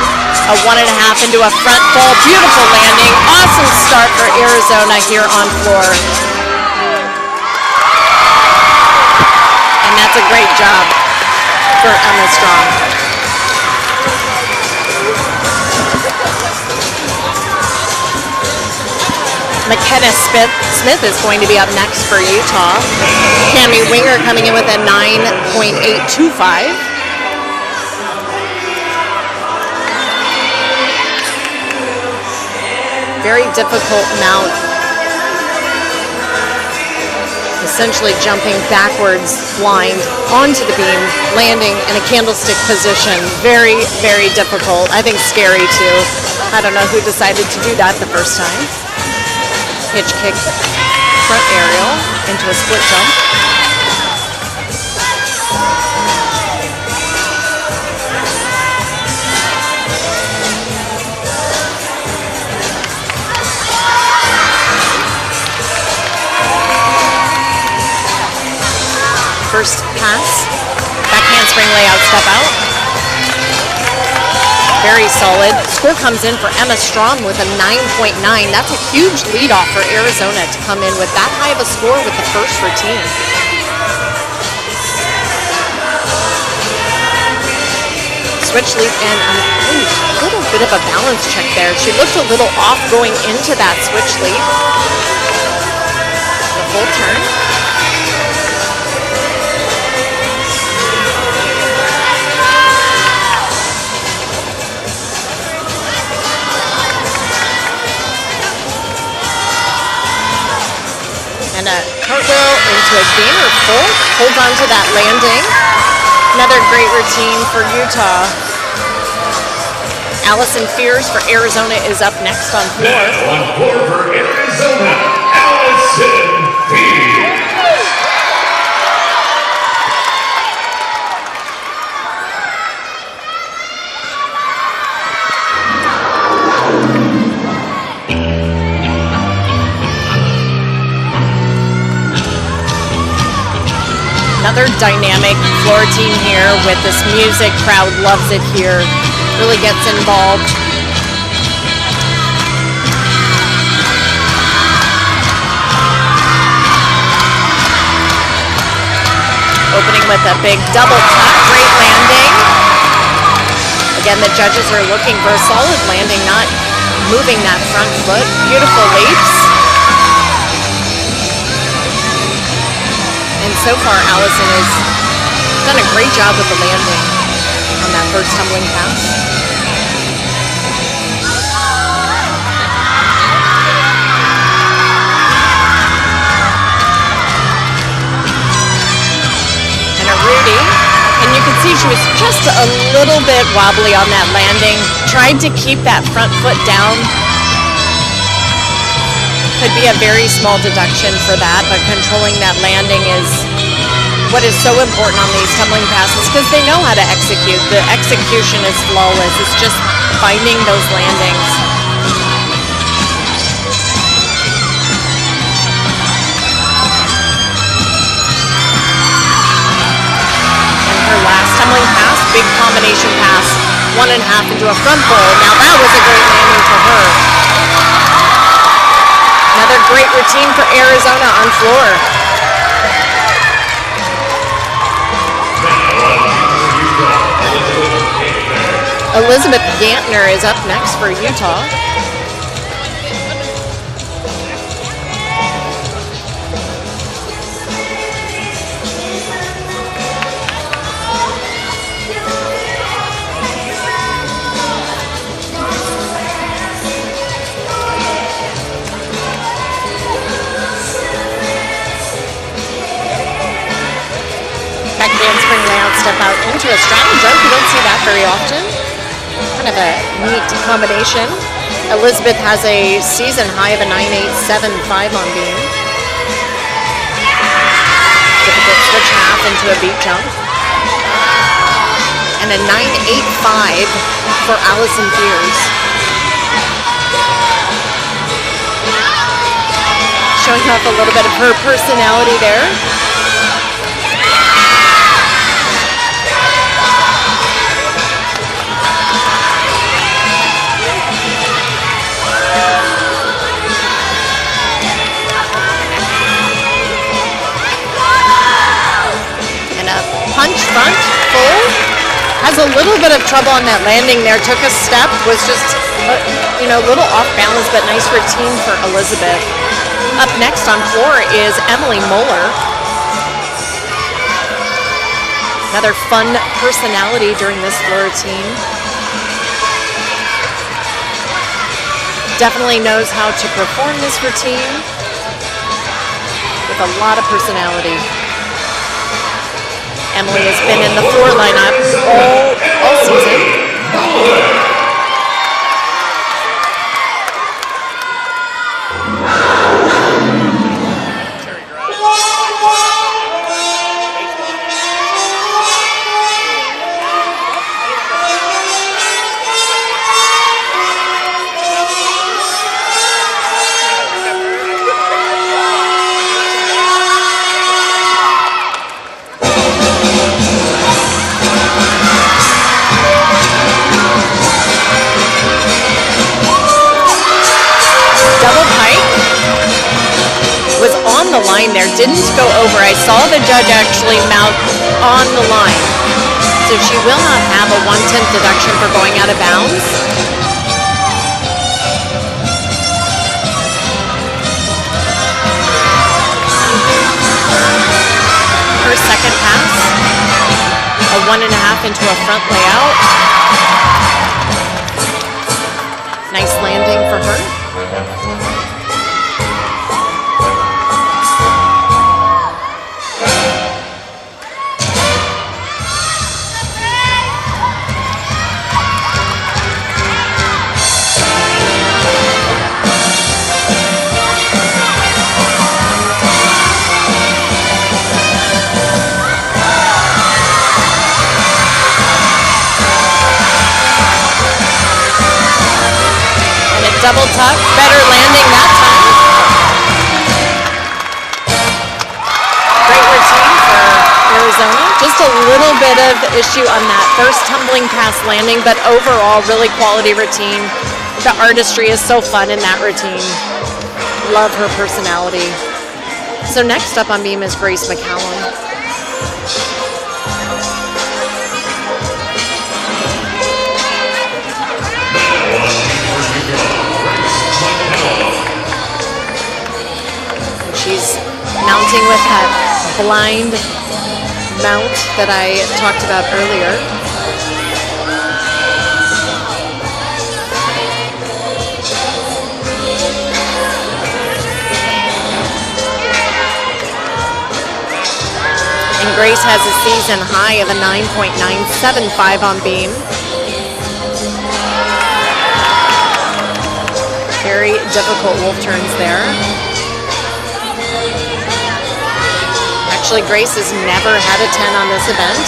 a 1.5 into a front full, beautiful landing, awesome start for Arizona here on floor. And that's a great job for Emma Strong. McKenna Smith is going to be up next for Utah. Cami Winger coming in with a 9.825. Very difficult mount. Essentially jumping backwards, blind, onto the beam, landing in a candlestick position. Very, very difficult. I think scary too. I don't know who decided to do that the first time. Hitch kick front aerial into a split jump. First pass, back handspring layout, step out. Very solid. Score comes in for Emma Strom with a 9.9. That's a huge lead off for Arizona to come in with that high of a score with the first routine. Switch leap and a little bit of a balance check there. She looked a little off going into that switch leap. The full turn. And a cartwheel into a gainer full. Hold on to that landing. Another great routine for Utah. Allison Fears for Arizona is up next on floor. On floor for Arizona, Allison Fears. Another dynamic floor team here with this music. Crowd loves it here. Really gets involved. Opening with a big double tuck. Great landing. Again, the judges are looking for a solid landing, not moving that front foot. Beautiful leaps. And so far, Allison has done a great job with the landing on that first tumbling pass. And a Rudy, and you can see she was just a little bit wobbly on that landing. Tried to keep that front foot down. Could be a very small deduction for that, but controlling that landing is what is so important on these tumbling passes because they know how to execute. The execution is flawless. It's just finding those landings. And her last tumbling pass, big combination pass, 1.5 into a front fold. Now that was a great landing for her. Another great routine for Arizona on floor. Elizabeth Gantner is up next for Utah. Handspring layout, step out into a straddle jump. You don't see that very often. Kind of a neat combination. Elizabeth has a season high of a 9.875 on beam. Difficult switch half into a beat jump. And a 9.85 for Allison Fears. Showing off a little bit of her personality there. Punch front, full. Has a little bit of trouble on that landing there. Took a step, was just, a little off balance, but nice routine for Elizabeth. Up next on floor is Emily Moeller. Another fun personality during this floor routine. Definitely knows how to perform this routine with a lot of personality. Emily has been in the floor lineup all season. line there. Didn't go over. I saw the judge actually mount on the line. So she will not have a 1/10 deduction for going out of bounds. Her second pass, a 1.5 into a front layout. Nice landing for her. Double tuck, better landing that time. Great routine for Arizona. Just a little bit of issue on that first tumbling pass landing, but overall, really quality routine. The artistry is so fun in that routine. Love her personality. So next up on beam is Grace McCallum. She's mounting with that blind mount that I talked about earlier. And Grace has a season high of a 9.975 on beam. Very difficult wolf turns there. Actually, Grace has never had a 10 on this event.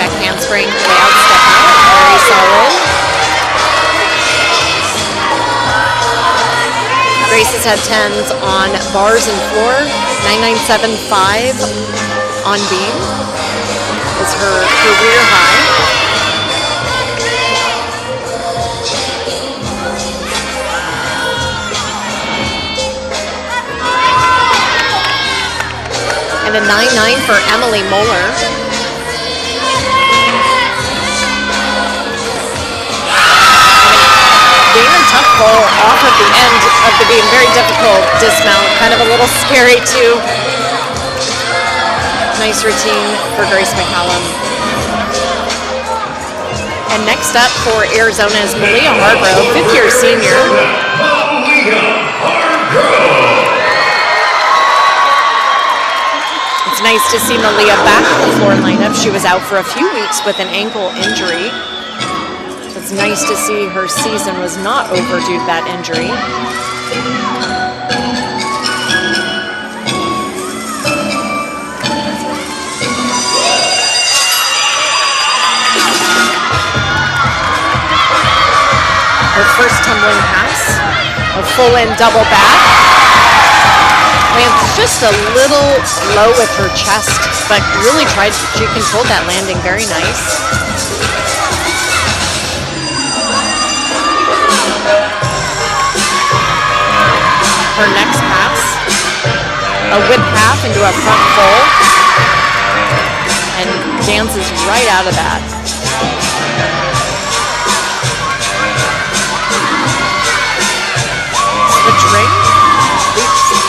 Back handspring, layout, step out, very solid. Grace has had 10s on bars and floor. 9.975 on beam is her career high. And a 9.9 for Emily Moeller. Very tough pull off of the end of the beam. Very difficult dismount. Kind of a little scary too. Nice routine for Grace McCallum. And next up for Arizona is Malia Hargrove, 5th-year senior. It's nice to see Malia back in the floor lineup. She was out for a few weeks with an ankle injury. So it's nice to see her season was not over due to that injury. Her first tumbling pass, a full in double back. Lands just a little low with her chest, but really she controlled that landing very nice. Her next pass, a whip half into a front full, and dances right out of that. Switch ring.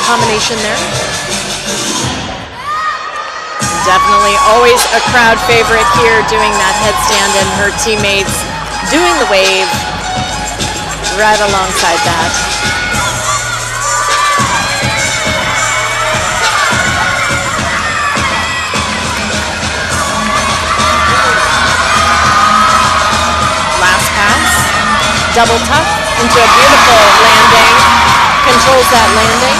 Combination there. Definitely always a crowd favorite here, doing that headstand, and her teammates doing the wave right alongside that. Last pass, double tuck into a beautiful landing, controls that landing.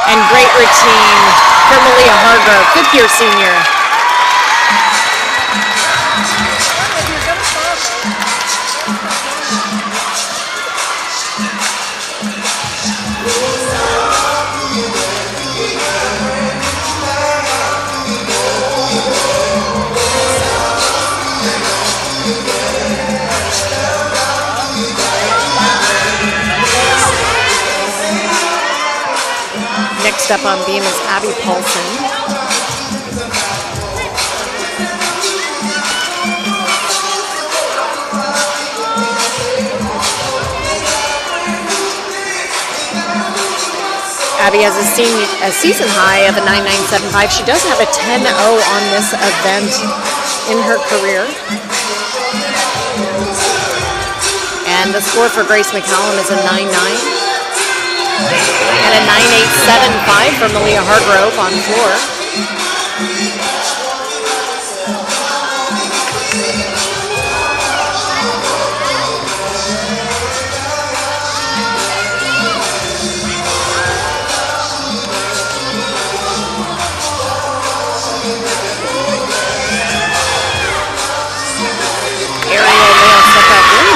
And great routine for Malia Hargrove, 5th-year senior. Next up on beam is Abby Paulson. Abby has a season high of a 9.975. She does have a 10-0 on this event in her career. And the score for Grace McCallum is a 9.9. And a 9.875 for Malia Hargrove on floor.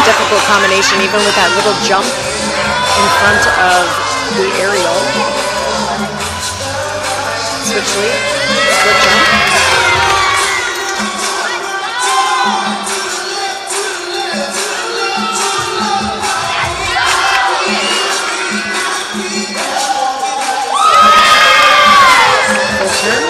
Difficult combination, even with that little jump in front of the aerial. Switch lead, split jump. Full turn.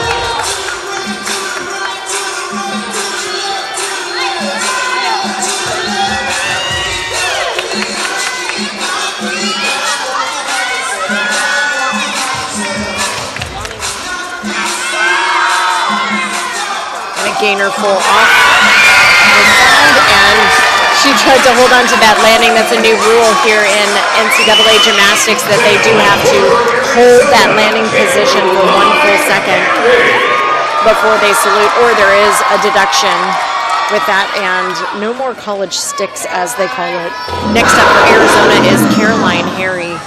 Gainer full off the side, and she tried to hold on to that landing. That's a new rule here in NCAA gymnastics, that they do have to hold that landing position for 1 full second before they salute, or there is a deduction with that, and no more college sticks, as they call it. Next up for Arizona is Caroline Harry.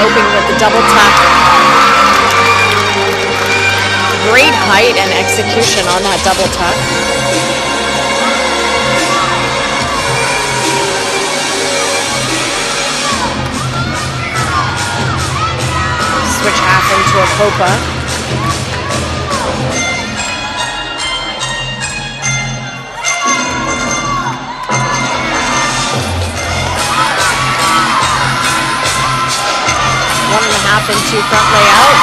Open with the double tuck. Great height and execution on that double tuck. Switch half into a popa. Half into front layout.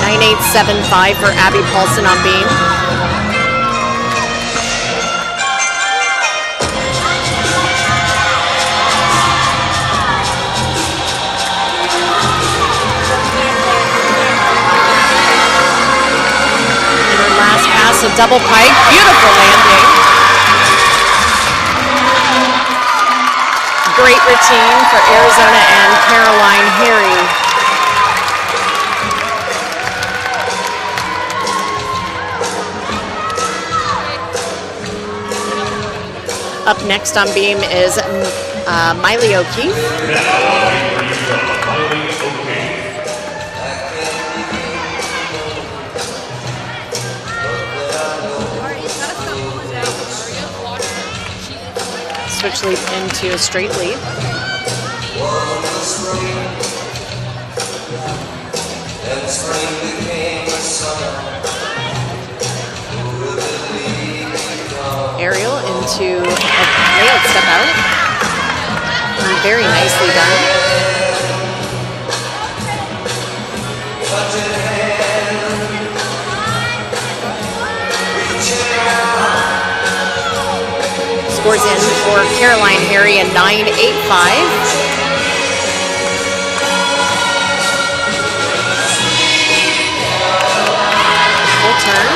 .9875 for Abby Paulson on beam. A double pike, beautiful landing. Great routine for Arizona and Caroline Harry. Up next on beam is Miley O'Keefe. Switch leap into a straight leap. Aerial into a layout step out. And very nicely done. Scores in for Caroline Harry a 9.85. Full turn.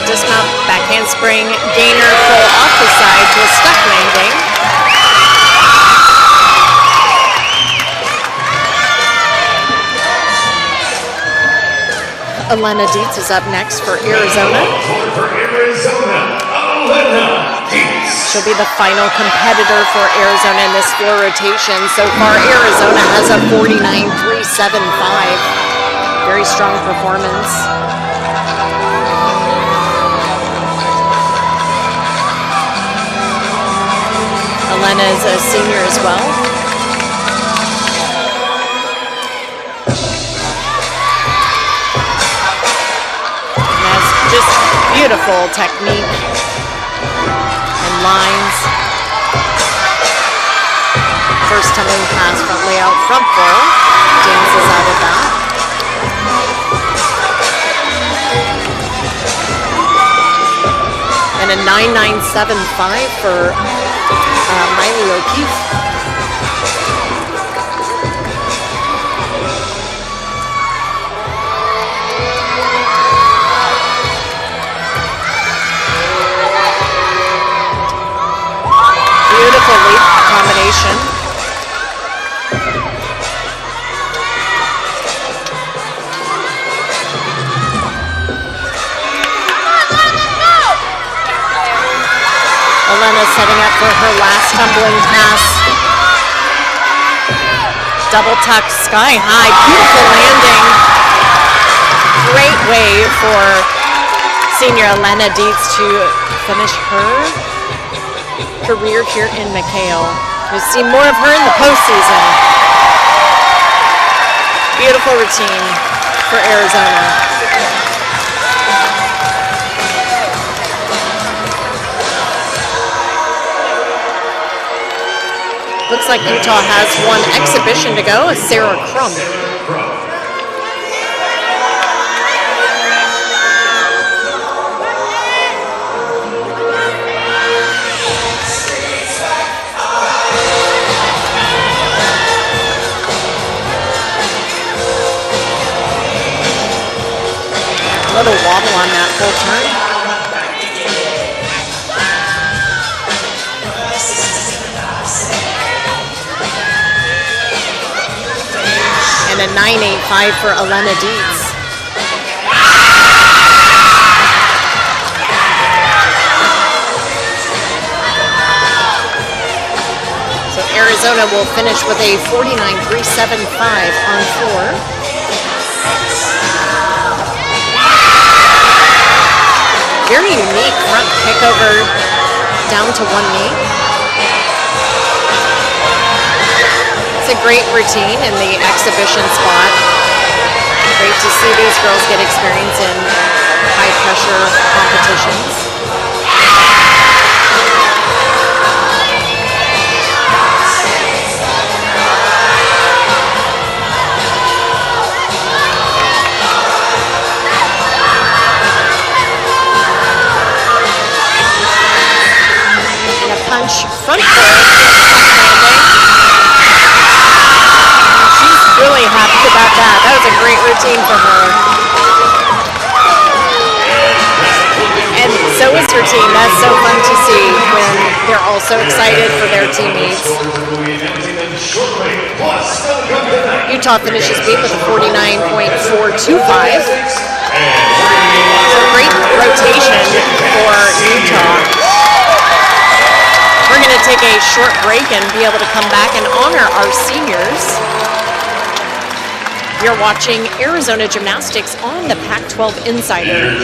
Dismount, back handspring, gainer, full off the side to a stuck landing. Elena Dietz is up next for Arizona. For Arizona, Elena Dietz. She'll be the final competitor for Arizona in this floor rotation. So far, Arizona has a 49.375. Very strong performance. Elena is a senior as well. And has just beautiful technique and lines. First tumbling pass, front layout, front full. Dances out of that. And a 9.975 for Miley O'Keefe. Beautiful leap combination. Elena setting up for her last tumbling pass. Double tuck sky high, beautiful landing. Great way for senior Elena Dietz to finish her career here in McHale. We'll see more of her in the postseason. Beautiful routine for Arizona. Looks like Utah has one exhibition to go, Sarah Crump. A little wobble on that full turn. And a 9.85 for Elena Dietz. So Arizona will finish with a 49.375 on floor. Very unique front kickover down to one knee. It's a great routine in the exhibition spot. Great to see these girls get experience in high pressure competitions. And a punch front forward. Really happy about that. That was a great routine for her. And so is her team. That's so fun to see when they're all so excited for their teammates. Utah finishes beat with a 49.425. So great rotation for Utah. We're going to take a short break and be able to come back and honor our seniors. You're watching Arizona Gymnastics on the Pac-12 Insider.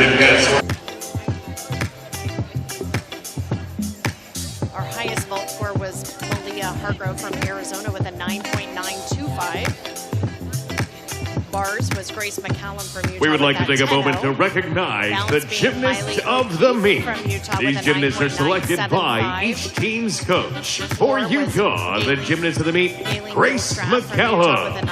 Our highest vault score was Malia Hargrove from Arizona with a 9.925. Bars was Grace McCallum from Utah. We would like to take a moment to recognize the gymnasts of the meet. These gymnasts are selected by each team's coach. For Utah, the gymnast of the meet, Grace McCallum.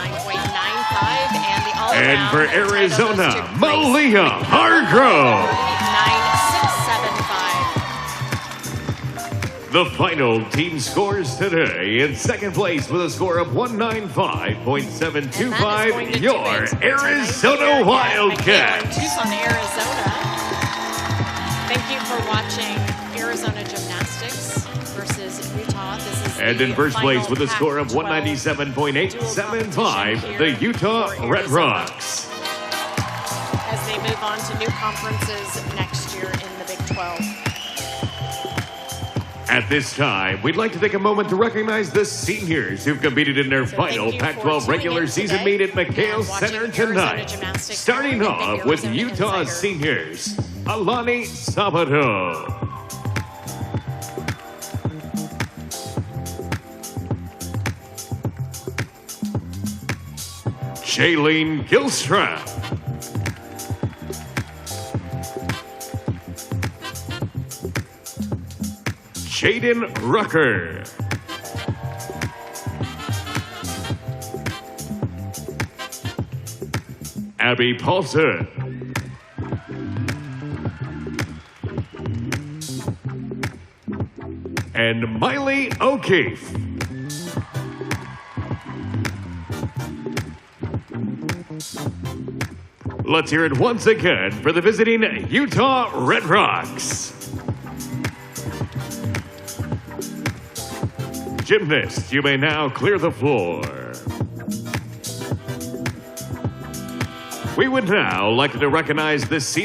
And for Arizona, Malia Hargrove. 9.675. The final team scores today. In second place with a score of 195.725, your Arizona Wildcats. Tucson, Arizona. Thank you for watching Arizona Gymnastics versus Utah. This is and in first place with a score of 197.875, the Utah Red Rocks. As they move on to new conferences next year in the Big 12. At this time, we'd like to take a moment to recognize the seniors who've competed in their final Pac-12 regular season meet at McKale Center tonight. Starting off with Utah seniors, Alani Sabato, Shailene Gilstrap, Jaden Rucker, Abby Paulson, and Miley O'Keefe. Let's hear it once again for the visiting Utah Red Rocks. Gymnasts, you may now clear the floor. We would now like to recognize the senior